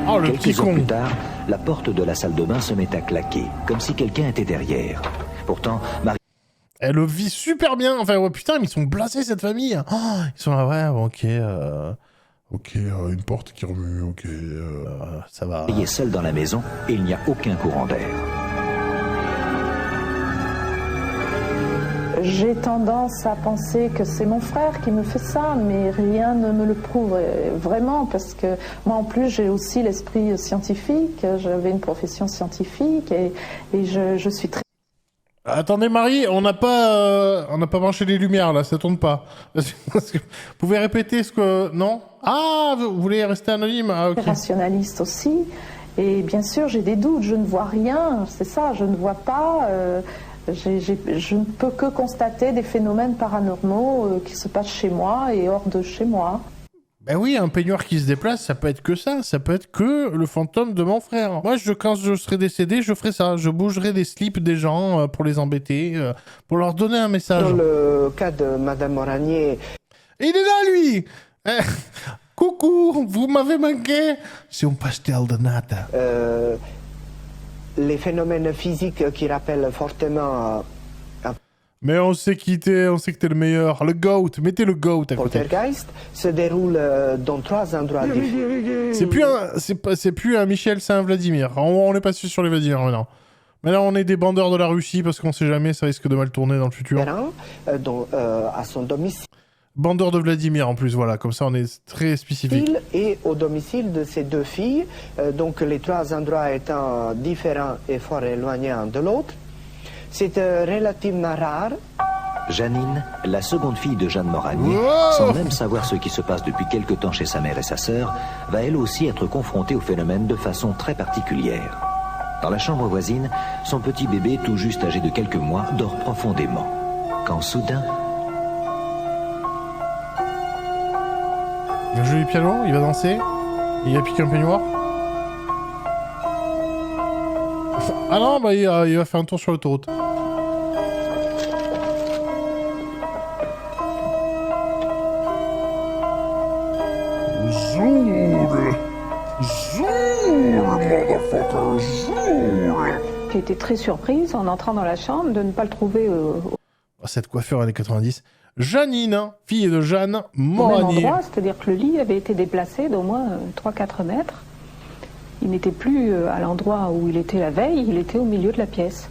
Oh, le Quelques heures plus tard, la porte de la salle de bain se met à claquer, comme si quelqu'un était derrière. Pourtant, Marie... Elle le vit super bien. Enfin, ouais, putain, mais ils sont blasés, cette famille. Oh, ils sont là, ouais, bon, ok. Ok, une porte qui remue, ok. Ça va. Elle est seule dans la maison et il n'y a aucun courant d'air. J'ai tendance à penser que c'est mon frère qui me fait ça, mais rien ne me le prouve vraiment, parce que moi en plus j'ai aussi l'esprit scientifique, j'avais une profession scientifique et je suis très... Attendez, Marie, on n'a pas branché les lumières, là, ça tourne pas. Vous pouvez répéter ce que... Non? Ah, vous voulez rester anonyme? Ah, ok. Rationaliste aussi, et bien sûr j'ai des doutes, je ne vois rien, c'est ça, je ne vois pas... je ne peux que constater des phénomènes paranormaux qui se passent chez moi et hors de chez moi. Ben oui, un peignoir qui se déplace, ça peut être que ça peut être que le fantôme de mon frère. Moi, quand je serai décédé, je ferai ça, je bougerai des slips des gens pour les embêter, pour leur donner un message. Dans le cas de Madame Moranier... Il est là, lui. Coucou, vous m'avez manqué. C'est un pastel de nata. Les phénomènes physiques qui rappellent fortement... Mais on sait qui t'es, on sait que t'es le meilleur. Le GOAT, mettez le GOAT à côté. Poltergeist se déroule dans 3 endroits différents. C'est plus un Michel Saint-Vladimir. On est passé sur les Vladimir maintenant. Maintenant, on est des bandeurs de la Russie parce qu'on sait jamais, ça risque de mal tourner dans le futur. À son domicile. Bandeur de Vladimir en plus, voilà, comme ça on est très spécifique. Et au domicile de ses 2 filles, donc les 3 endroits étant différents et fort éloignés un de l'autre. C'est relativement rare. Janine, la seconde fille de Jeanne Moranier, sans même savoir ce qui se passe depuis quelque temps chez sa mère et sa sœur, va elle aussi être confrontée au phénomène de façon très particulière. Dans la chambre voisine, son petit bébé, tout juste âgé de quelques mois, dort profondément. Quand soudain... Il va jouer du piano, il va danser, il va piquer un peignoir. Ah non, bah il va faire un tour sur l'autoroute. Zool. Zool, motherfucker, Zool. J'ai été très surprise en entrant dans la chambre de ne pas le trouver Cette coiffure années 90. Janine, fille de Jeanne au même Moranier. endroit, c'est-à-dire que le lit avait été déplacé d'au moins 3-4 mètres. Il n'était plus à l'endroit où il était la veille, il était au milieu de la pièce.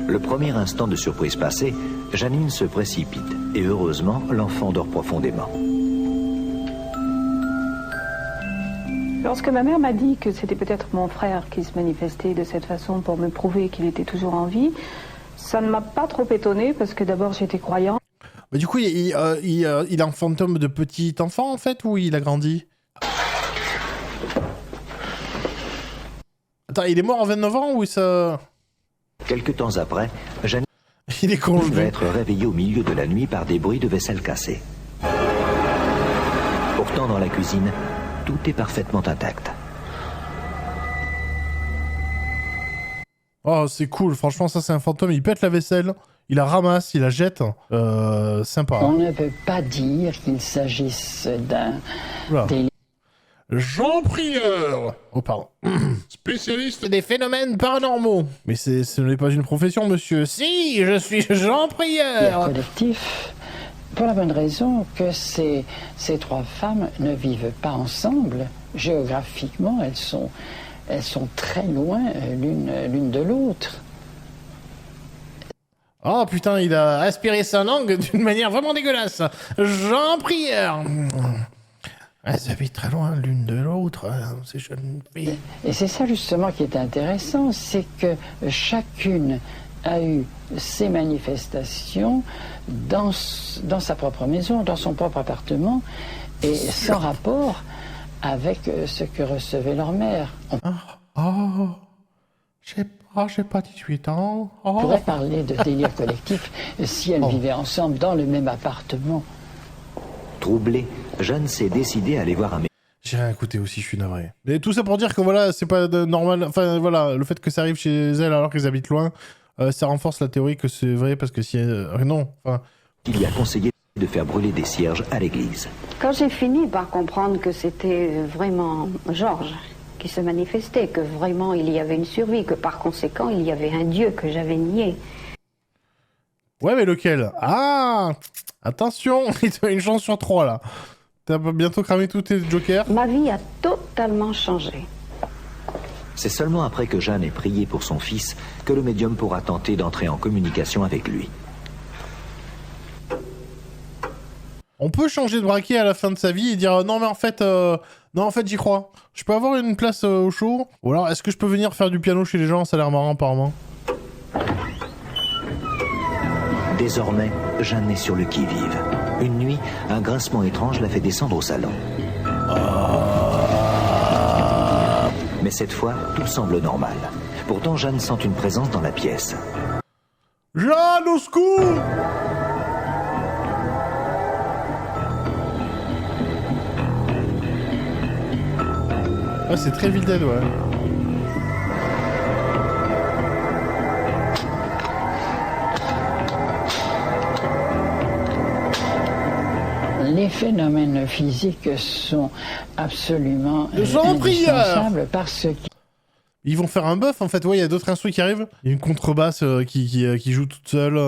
Le premier instant de surprise passé, Janine se précipite et heureusement, l'enfant dort profondément. Lorsque ma mère m'a dit que c'était peut-être mon frère qui se manifestait de cette façon pour me prouver qu'il était toujours en vie, ça ne m'a pas trop étonnée parce que d'abord j'étais croyant. Mais du coup, il a un fantôme de petit enfant en fait ou il a grandi? Attends, il est mort à 29 ans ou ça... Quelque temps après, Janine il est congelé. va être réveillée au milieu de la nuit par des bruits de vaisselle cassée. Pourtant, dans la cuisine, tout est parfaitement intact. Oh, c'est cool. Franchement, ça, c'est un fantôme. Il pète la vaisselle, il la ramasse, il la jette. Sympa. On ne peut pas dire qu'il s'agisse d'un... Jean Prieur. Oh, pardon. Spécialiste des phénomènes paranormaux. Mais ce n'est pas une profession, monsieur. Si, je suis Jean Prieur. Collectif, pour la bonne raison que ces trois femmes ne vivent pas ensemble. Géographiquement, elles sont très loin l'une de l'autre. Oh putain, il a aspiré sa langue d'une manière vraiment dégueulasse. Jean Prieur. Elles habitent très loin l'une de l'autre, ces jeunes filles. Et c'est ça justement qui est intéressant, c'est que chacune a eu ses manifestations dans sa propre maison, dans son propre appartement, et sans rapport avec ce que recevait leur mère. J'ai pas 18 ans. On pourrait parler de délire collectif si elles vivaient ensemble dans le même appartement. Troublée, Jeanne s'est décidée à aller voir un médecin. J'ai rien écouté aussi, je suis navré. Mais tout ça pour dire que voilà, c'est pas normal. Enfin voilà, le fait que ça arrive chez elles alors qu'elles habitent loin, ça renforce la théorie que c'est vrai parce que si non. Enfin. Il lui a conseillé de faire brûler des cierges à l'église. Quand j'ai fini par comprendre que c'était vraiment Georges qui se manifestait, que vraiment il y avait une survie, que par conséquent il y avait un Dieu que j'avais nié. Ouais, mais lequel? Ah, attention, il te met une chance sur 3 là. T'as bientôt cramé tous tes jokers. Ma vie a totalement changé. C'est seulement après que Jeanne ait prié pour son fils que le médium pourra tenter d'entrer en communication avec lui. On peut changer de braquet à la fin de sa vie et dire non mais en fait j'y crois. Je peux avoir une place au show. Ou alors est-ce que je peux venir faire du piano chez les gens? Ça a l'air marrant apparemment. Désormais, Jeanne est sur le qui-vive. Une nuit, un grincement étrange la fait descendre au salon. Mais cette fois, tout semble normal. Pourtant, Jeanne sent une présence dans la pièce. Jeanne, au secours! Ah, c'est très Evil Dead, ouais. Les phénomènes physiques sont absolument Jean Prieur indispensables parce que... Ils vont faire un buff en fait, ouais, il y a d'autres instruments qui arrivent. Il y a une contrebasse qui joue toute seule.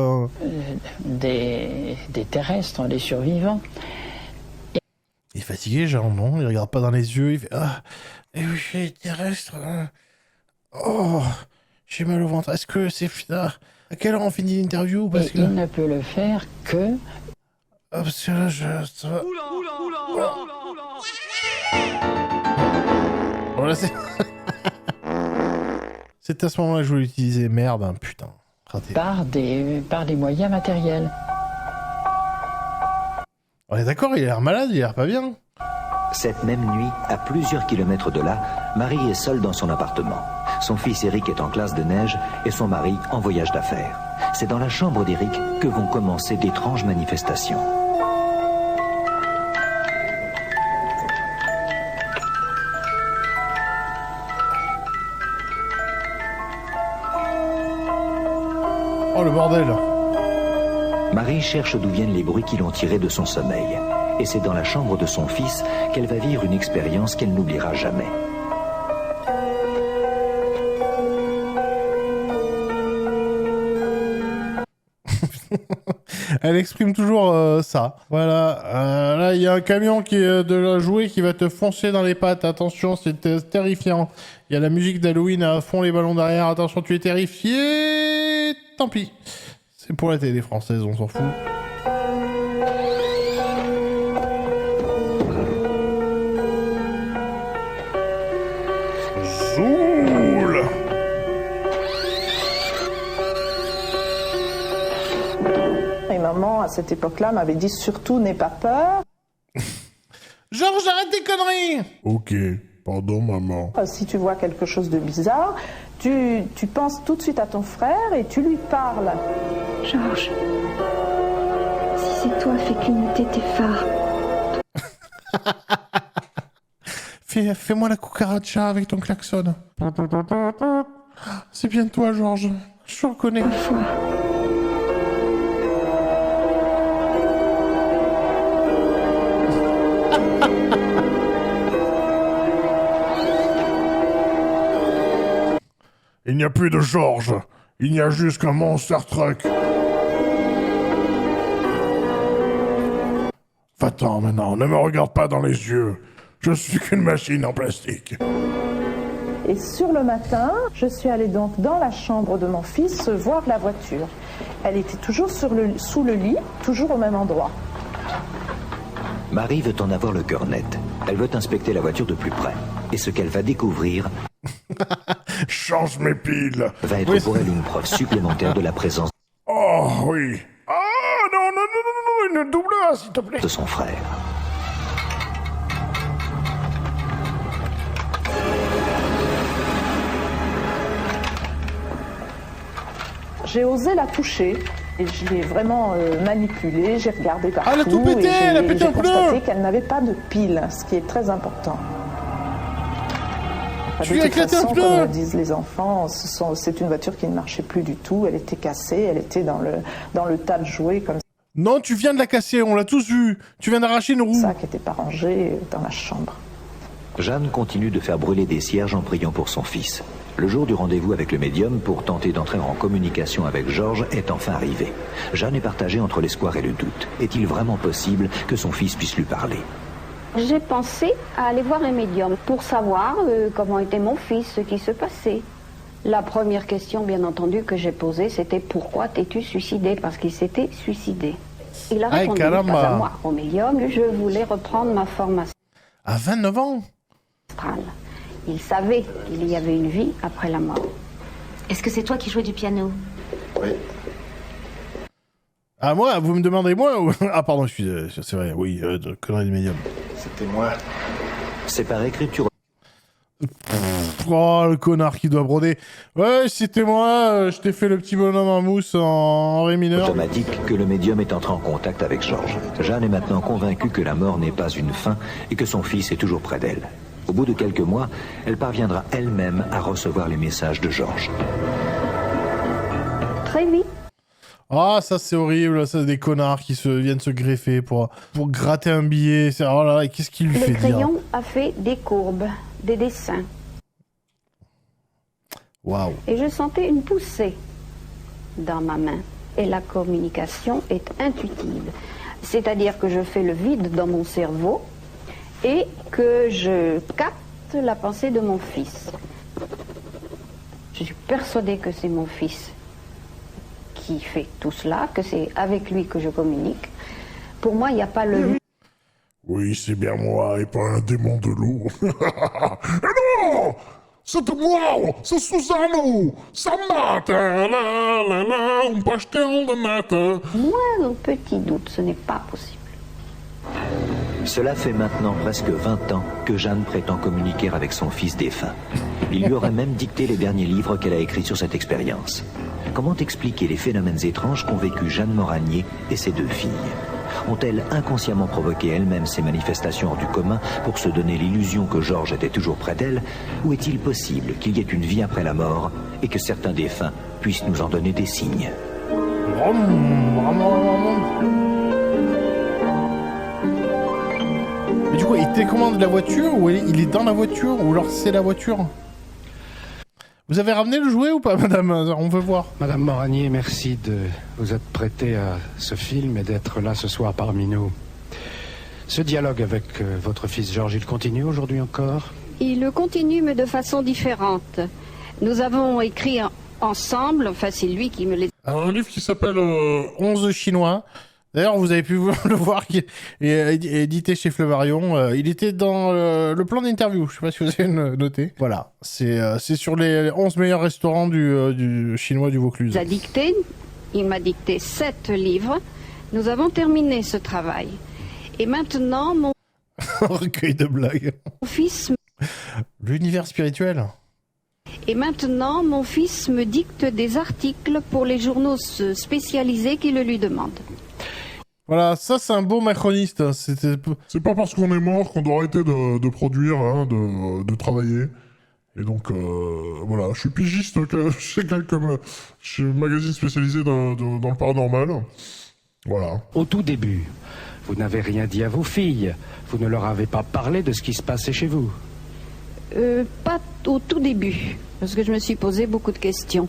Des terrestres, des survivants. Il est fatigué, genre non, il regarde pas dans les yeux, il fait et oui, je suis terrestre. Oh, j'ai mal au ventre. Est-ce que c'est fini? À quelle heure on finit l'interview? Il ne peut le faire que... parce que là, Voilà, c'est... C'est à ce moment-là que je voulais utiliser. Merde, hein, putain. Raté. Par des moyens matériels. On est d'accord, il a l'air malade, il a l'air pas bien. Cette même nuit, à plusieurs kilomètres de là, Marie est seule dans son appartement. Son fils Eric est en classe de neige et son mari en voyage d'affaires. C'est dans la chambre d'Eric que vont commencer d'étranges manifestations. Oh le bordel! Marie Marie cherche d'où viennent les bruits qui l'ont tirée de son sommeil. Et c'est dans la chambre de son fils qu'elle va vivre une expérience qu'elle n'oubliera jamais. Elle exprime toujours ça. Voilà. Là, il y a un camion qui est de la jouet qui va te foncer dans les pattes. Attention, c'est terrifiant. Il y a la musique d'Halloween à fond, les ballons derrière. Attention, tu es terrifié. Tant pis. C'est pour la télé française, on s'en fout. Zoul. Et maman, à cette époque-là, m'avait dit surtout n'aie pas peur. Georges, arrête tes conneries. Ok, pardon maman. Si tu vois quelque chose de bizarre, tu penses tout de suite à ton frère et tu lui parles. Georges, si c'est toi, fais clignoter tes phares. Fais-moi la cucaracha avec ton klaxon. C'est bien toi, Georges. Je reconnais. Il n'y a plus de Georges. Il n'y a juste qu'un Monster Truck. Va-t'en maintenant, ne me regarde pas dans les yeux. Je suis qu'une machine en plastique. Et sur le matin, je suis allée donc dans la chambre de mon fils voir la voiture. Elle était toujours sous le lit, toujours au même endroit. Marie veut en avoir le cœur net. Elle veut inspecter la voiture de plus près. Et ce qu'elle va découvrir... Change mes piles. Va être pour elle une preuve supplémentaire de la présence... Oh oui. Oh non, une double, s'il te plaît. ...de son frère. J'ai osé la toucher et je l'ai vraiment manipulée, j'ai regardé partout. Elle a tout pété, elle a pété un pneu. J'ai constaté qu'elle n'avait pas de pile, ce qui est très important. Tu lui as éclaté un pneu. Comme disent les enfants, c'est une voiture qui ne marchait plus du tout, elle était cassée, elle était dans le tas de jouets comme ça. Non, tu viens de la casser, on l'a tous vu. Tu viens d'arracher une roue. Ça qui n'était pas rangé dans la chambre. Jeanne continue de faire brûler des cierges en priant pour son fils. Le jour du rendez-vous avec le médium pour tenter d'entrer en communication avec Georges est enfin arrivé. Jeanne est partagée entre l'espoir et le doute. Est-il vraiment possible que son fils puisse lui parler ? J'ai pensé à aller voir un médium pour savoir comment était mon fils, ce qui se passait. La première question, bien entendu, que j'ai posée, c'était « Pourquoi t'es-tu suicidé ?» Parce qu'il s'était suicidé. Il a répondu pas à moi, au médium, je voulais reprendre ma formation. À 29 ans ? Il savait qu'il y avait une vie après la mort. Est-ce que c'est toi qui jouais du piano ? Oui. Ah, moi, vous me demandez moi ou... Ah, pardon, c'est vrai, oui, connerie du médium. C'était moi. C'est par écriture. Oh, le connard qui doit broder. Ouais, c'était moi, je t'ai fait le petit bonhomme en mousse en ré mineur. Automatique que le médium est entré en contact avec Georges. Jeanne est maintenant convaincue que la mort n'est pas une fin et que son fils est toujours près d'elle. Au bout de quelques mois, elle parviendra elle-même à recevoir les messages de Georges. Très vite. Ah, ça c'est horrible, ça c'est des connards qui viennent se greffer pour gratter un billet. Oh là là, qu'est-ce qu'il lui fait dire ? Le crayon a fait des courbes, des dessins. Waouh. Et je sentais une poussée dans ma main. Et la communication est intuitive. C'est-à-dire que je fais le vide dans mon cerveau et que je capte la pensée de mon fils. Je suis persuadée que c'est mon fils qui fait tout cela, que c'est avec lui que je communique. Pour moi, il n'y a pas le... Oui, c'est bien moi et pas un démon de l'eau. Non! C'est moi! C'est Susano! Ça mate! Un pastel de nata! Moi, un petit doute, ce n'est pas possible. Cela fait maintenant presque 20 ans que Jeanne prétend communiquer avec son fils défunt. Il lui aurait même dicté les derniers livres qu'elle a écrits sur cette expérience. Comment expliquer les phénomènes étranges qu'ont vécu Jeanne Moranier et ses deux filles ? Ont-elles inconsciemment provoqué elles-mêmes ces manifestations hors du commun pour se donner l'illusion que Georges était toujours près d'elles ? Ou est-il possible qu'il y ait une vie après la mort et que certains défunts puissent nous en donner des signes ? Et du coup, il télécommande la voiture ou il est dans la voiture ou alors c'est la voiture? Vous avez ramené le jouet ou pas, madame? On veut voir. Madame Moranier, merci de vous être prêtée à ce film et d'être là ce soir parmi nous. Ce dialogue avec votre fils Georges, il continue aujourd'hui encore? Il le continue, mais de façon différente. Nous avons écrit ensemble, enfin c'est lui qui me les... Un livre qui s'appelle 11 Chinois. D'ailleurs, vous avez pu le voir, qui est édité chez Flammarion. Il était dans le plan d'interview. Je sais pas si vous avez noté. Voilà, c'est sur les 11 meilleurs restaurants du chinois du Vaucluse. Il m'a dicté 7 livres. Nous avons terminé ce travail. Et maintenant, mon... recueil de blagues. Mon fils... L'univers spirituel. Et maintenant, mon fils me dicte des articles pour les journaux spécialisés qui le lui demandent. Voilà, ça c'est un beau macroniste. C'est pas parce qu'on est mort qu'on doit arrêter de produire, hein, de travailler. Et donc, voilà, je suis pigiste chez chez un magazine spécialisé dans le paranormal. Voilà. Au tout début, vous n'avez rien dit à vos filles. Vous ne leur avez pas parlé de ce qui se passait chez vous. Pas au tout début, parce que je me suis posé beaucoup de questions.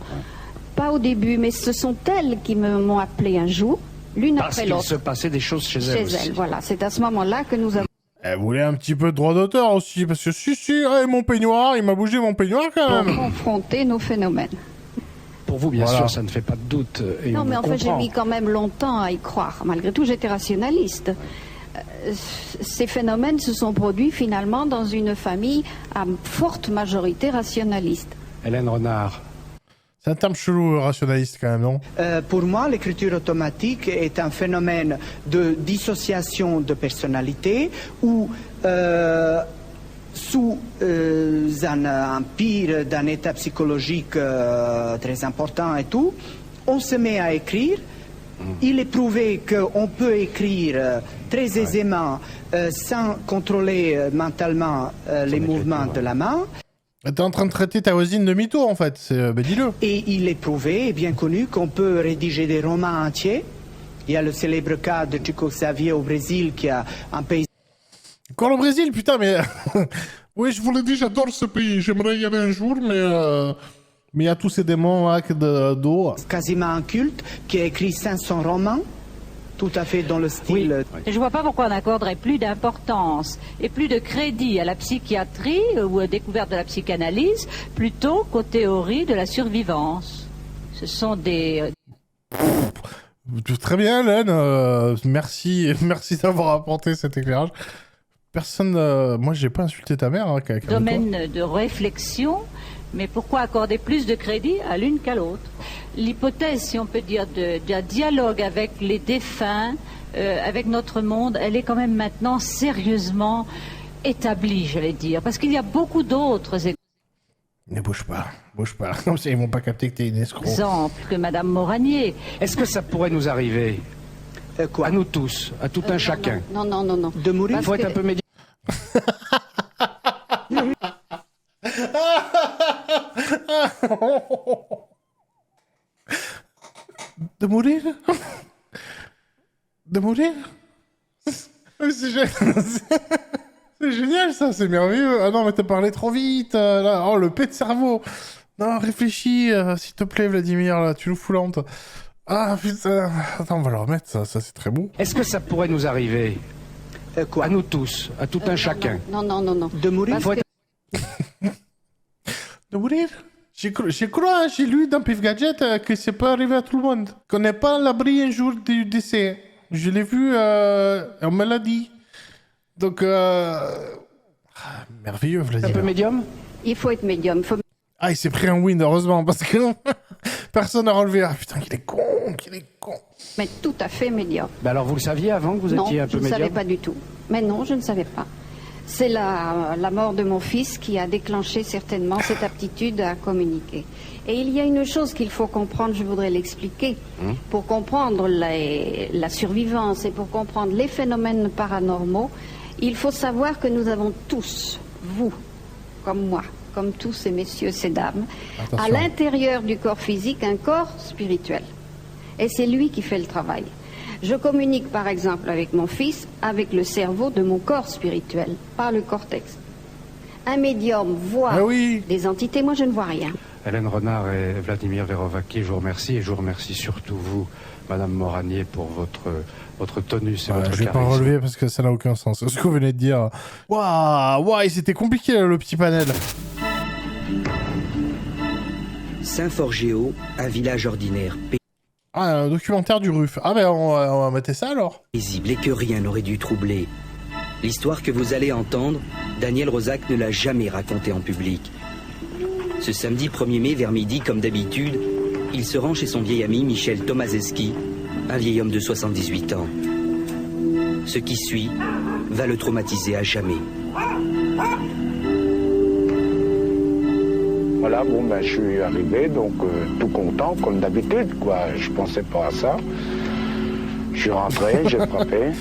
Pas au début, mais ce sont elles qui m'ont appelé un jour, l'une après l'autre. Parce qu'il se passait des choses chez elles aussi. Voilà, c'est à ce moment-là que nous avons... Elle voulait un petit peu de droit d'auteur aussi, parce que mon peignoir, il m'a bougé mon peignoir quand même. Confronter nos phénomènes. Pour vous, bien sûr, ça ne fait pas de doute. Et non, mais enfin, j'ai comprend. mis quand même longtemps à y croire. Malgré tout, j'étais rationaliste. Ces phénomènes se sont produits finalement dans une famille à forte majorité rationaliste. Hélène Renard. C'est un terme chelou, rationaliste quand même, non? Pour moi, l'écriture automatique est un phénomène de dissociation de personnalité où, sous un empire d'un état psychologique très important et tout, on se met à écrire. Il est prouvé qu'on peut écrire très aisément sans contrôler mentalement les mouvements de la main. T'es en train de traiter ta voisine de mytho, en fait. Dis-le. Et il est prouvé et bien connu qu'on peut rédiger des romans entiers. Il y a le célèbre cas de Chico Xavier au Brésil qui a un pays... Encore le Brésil, putain, mais... Oui, je vous l'ai dit, j'adore ce pays. J'aimerais y aller un jour, mais... Mais il y a tous ces démons là d'eau. Quasiment un culte qui a écrit 500 romans, tout à fait dans le style... Je ne vois pas pourquoi on accorderait plus d'importance et plus de crédit à la psychiatrie ou à la découverte de la psychanalyse plutôt qu'aux théories de la survivance. Ce sont des... Très bien, Hélène. Merci d'avoir apporté cet éclairage. Personne... Moi, j'ai pas insulté ta mère. Hein, domaine de réflexion... Mais pourquoi accorder plus de crédit à l'une qu'à l'autre? L'hypothèse, si on peut dire, d'un dialogue avec les défunts, avec notre monde, elle est quand même maintenant sérieusement établie, j'allais dire. Parce qu'il y a beaucoup d'autres Ne bouge pas. Comme ça, ils vont pas capter que t'es une escroc. Exemple que Madame Moranier. Est-ce que ça pourrait nous arriver quoi? À nous tous, à tout un chacun. Non. De mourir? Il faut être un peu médiocre. De mourir? De mourir? C'est génial ça, c'est merveilleux. Ah non, mais t'as parlé trop vite. Là. Oh, le pet de cerveau. Non, réfléchis, s'il te plaît, Vladimir, là, tu nous fous la honte. Ah putain. Attends, on va le remettre, ça c'est très beau. Est-ce que ça pourrait nous arriver quoi? À nous tous, à tout un chacun. Non. De mourir? De mourir? J'ai lu dans Pif Gadget que ça peut arriver à tout le monde. Qu'on n'est pas à l'abri un jour du décès. Je l'ai vu, on me l'a dit. Donc, merveilleux, Vladimir. Un peu médium? Il faut être médium. Ah, il s'est pris un win, heureusement, parce que personne n'a relevé. Ah putain, qu'il est con. Mais tout à fait médium. Bah alors, vous le saviez avant que vous étiez un peu médium? Non, je ne savais pas du tout. Mais non, je ne savais pas. C'est la mort de mon fils qui a déclenché certainement cette aptitude à communiquer. Et il y a une chose qu'il faut comprendre, je voudrais l'expliquer. Pour comprendre la survivance et pour comprendre les phénomènes paranormaux, il faut savoir que nous avons tous, vous, comme moi, comme tous ces messieurs, ces dames, à l'intérieur du corps physique, un corps spirituel. Et c'est lui qui fait le travail. Je communique par exemple avec mon fils, avec le cerveau de mon corps spirituel, pas le cortex. Un médium voit des entités, moi je ne vois rien. Hélène Renard et Vladimir Verovaki, je vous remercie, et je vous remercie surtout vous, Madame Moranier, pour votre tonus et votre charisme. Je vais pas relever parce que ça n'a aucun sens. Ce que vous venez de dire. Waouh, c'était compliqué le petit panel. Saint-Forgéo, un village ordinaire. Un documentaire du RUF. Ah ben on va mettre ça alors. Paisible et que rien n'aurait dû troubler. L'histoire que vous allez entendre, Daniel Rosac ne l'a jamais racontée en public. Ce samedi 1er mai vers midi, comme d'habitude, il se rend chez son vieil ami Michel Tomazeski, un vieil homme de 78 ans. Ce qui suit va le traumatiser à jamais. Voilà, bon ben je suis arrivé, donc tout content, comme d'habitude, quoi. Je pensais pas à ça. Je suis rentré, j'ai frappé.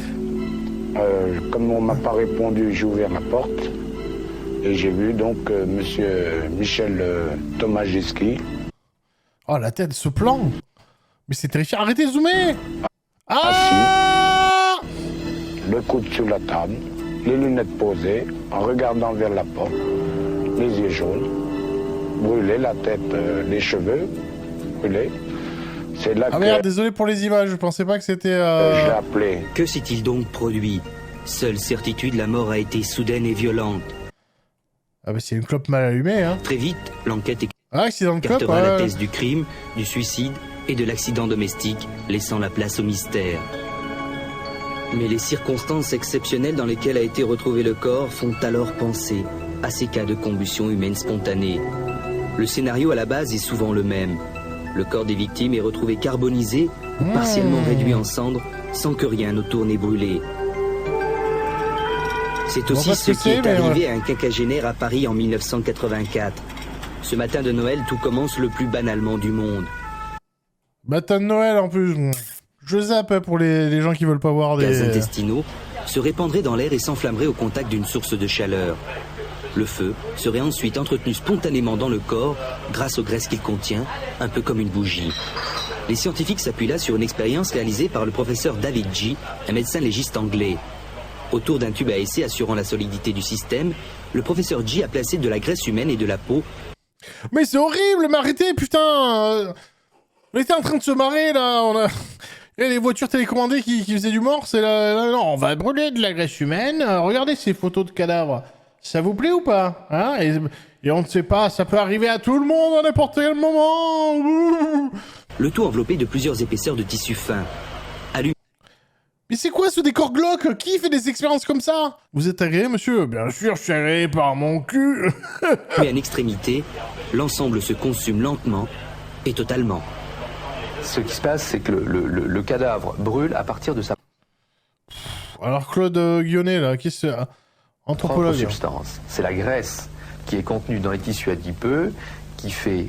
Comme on m'a pas répondu, j'ai ouvert la porte. Et j'ai vu donc monsieur Michel Tomazeski. Oh, la tête, ce plan. Mais c'est terrifiant. Arrêtez de zoomer. Assis, le coude sur la table, les lunettes posées, en regardant vers la porte, les yeux jaunes, brûlés, la tête, les cheveux brûlés. C'est là que... merde, désolé pour les images, je pensais pas que c'était... je l'ai appelé. Que s'est-il donc produit? Seule certitude, la mort a été soudaine et violente. Ah bah c'est une clope mal allumée, hein. Très vite, l'enquête écartera la thèse du crime, du suicide et de l'accident domestique, laissant la place au mystère. Mais les circonstances exceptionnelles dans lesquelles a été retrouvé le corps font alors penser à ces cas de combustion humaine spontanée. Le scénario à la base est souvent le même. Le corps des victimes est retrouvé carbonisé ou partiellement réduit en cendres sans que rien autour n'ait brûlé. C'est aussi ce qui est arrivé à un quinquagénaire à Paris en 1984. Ce matin de Noël, tout commence le plus banalement du monde. Matin de Noël en plus. Je zappe pour les gens qui veulent pas voir des... Gaz intestinaux se répandraient dans l'air et s'enflammeraient au contact d'une source de chaleur. Le feu serait ensuite entretenu spontanément dans le corps grâce aux graisses qu'il contient, un peu comme une bougie. Les scientifiques s'appuient là sur une expérience réalisée par le professeur David G., un médecin légiste anglais. Autour d'un tube à essai assurant la solidité du système, le professeur G a placé de la graisse humaine et de la peau. Mais c'est horrible, mais arrêtez, putain. On était en train de se marrer, là. Et les voitures télécommandées qui faisaient du morse, là, non, on va brûler de la graisse humaine. Regardez ces photos de cadavres. Ça vous plaît ou pas, hein, et on ne sait pas, ça peut arriver à tout le monde à n'importe quel moment. Le tout enveloppé de plusieurs épaisseurs de tissu fin. Mais c'est quoi ce décor glauque? Qui fait des expériences comme ça? Vous êtes agréé, monsieur? Bien sûr, je suis agréé par mon cul. Puis à une extrémité, l'ensemble se consume lentement et totalement. Ce qui se passe, c'est que le cadavre brûle à partir de sa... Alors Claude Guionnet, là, qui c'est? Anthropologue. Substance. C'est la graisse qui est contenue dans les tissus adipeux, qui fait...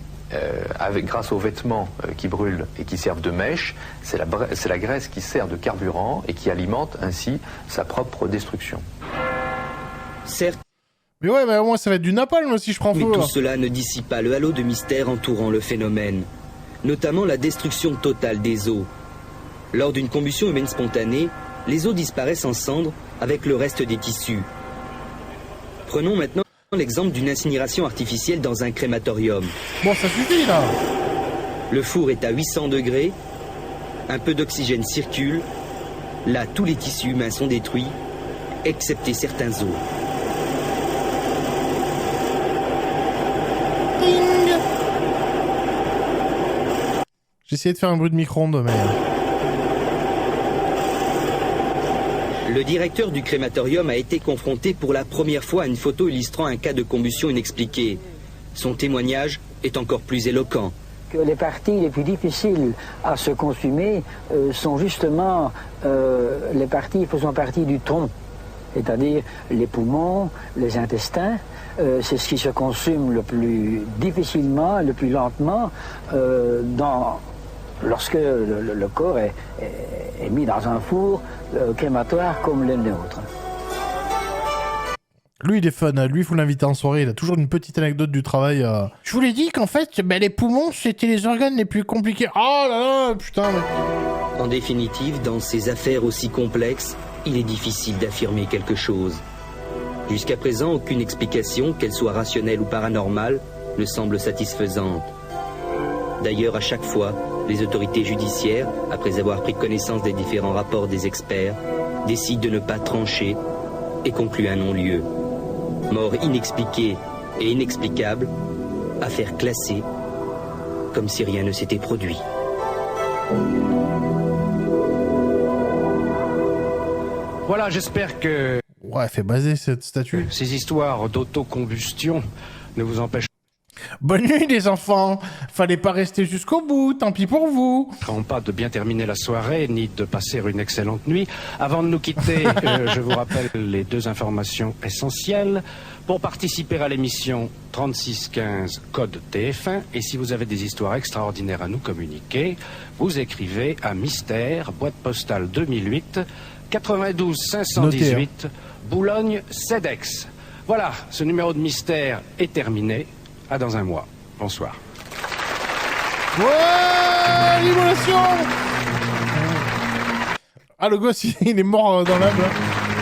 grâce aux vêtements qui brûlent et qui servent de mèche, c'est la graisse qui sert de carburant et qui alimente ainsi sa propre destruction. Certes. Mais ouais, mais au moins ça va être du napalm si je prends feu. Mais tout cela ne dissipe pas le halo de mystère entourant le phénomène, notamment la destruction totale des os. Lors d'une combustion humaine spontanée, les os disparaissent en cendres avec le reste des tissus. Prenons maintenant l'exemple d'une incinération artificielle dans un crématorium. Bon, ça suffit là. Le four est à 800 degrés, un peu d'oxygène circule, là tous les tissus humains sont détruits, excepté certains os. Ding. J'ai essayé de faire un bruit de micro-ondes, mais... Le directeur du crématorium a été confronté pour la première fois à une photo illustrant un cas de combustion inexpliquée. Son témoignage est encore plus éloquent. Que les parties les plus difficiles à se consumer sont justement les parties faisant partie du tronc, c'est-à-dire les poumons, les intestins. C'est ce qui se consume le plus difficilement, le plus lentement lorsque le corps est mis dans un four crématoire comme le nôtre. Lui, il est fun. Lui, il faut l'inviter en soirée. Il a toujours une petite anecdote du travail. Je vous l'ai dit qu'en fait, les poumons, c'était les organes les plus compliqués. Oh là là, putain. Mais... En définitive, dans ces affaires aussi complexes, il est difficile d'affirmer quelque chose. Jusqu'à présent, aucune explication, qu'elle soit rationnelle ou paranormale, ne semble satisfaisante. D'ailleurs, à chaque fois, les autorités judiciaires, après avoir pris connaissance des différents rapports des experts, décident de ne pas trancher et concluent un non-lieu. Mort inexpliquée et inexplicable, affaire classée, comme si rien ne s'était produit. Voilà, j'espère que... Ouais, fait baser cette statue. Ces histoires d'autocombustion ne vous empêchent... Bonne nuit les enfants. Fallait pas rester jusqu'au bout, tant pis pour vous. Pas de bien terminer la soirée, ni de passer une excellente nuit. Avant de nous quitter, je vous rappelle les 2 informations essentielles. Pour participer à l'émission 3615 code TF1, et si vous avez des histoires extraordinaires à nous communiquer, vous écrivez à Mystère, boîte postale 2008, 92 518, Notez, hein. Boulogne, CEDEX. Voilà, ce numéro de Mystère est terminé. À dans un mois. Bonsoir. Ouais, l'immolation. Ah, le gosse, il est mort dans l'âme.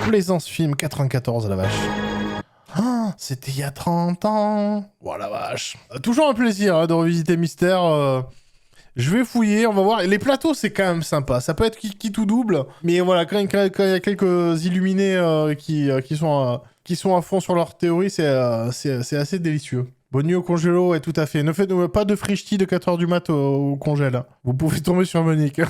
Plaisance film 94, la vache. Ah, c'était il y a 30 ans. Oh la vache. Toujours un plaisir hein, de revisiter Mystère. Je vais fouiller, on va voir. Les plateaux, c'est quand même sympa. Ça peut être qui tout double. Mais voilà, quand il y a quelques illuminés qui sont à fond sur leur théorie, c'est assez délicieux. Bonne nuit au congélo, et tout à fait. Ne faites pas de frichti de 4h du mat au congèle. Vous pouvez tomber sur Monique.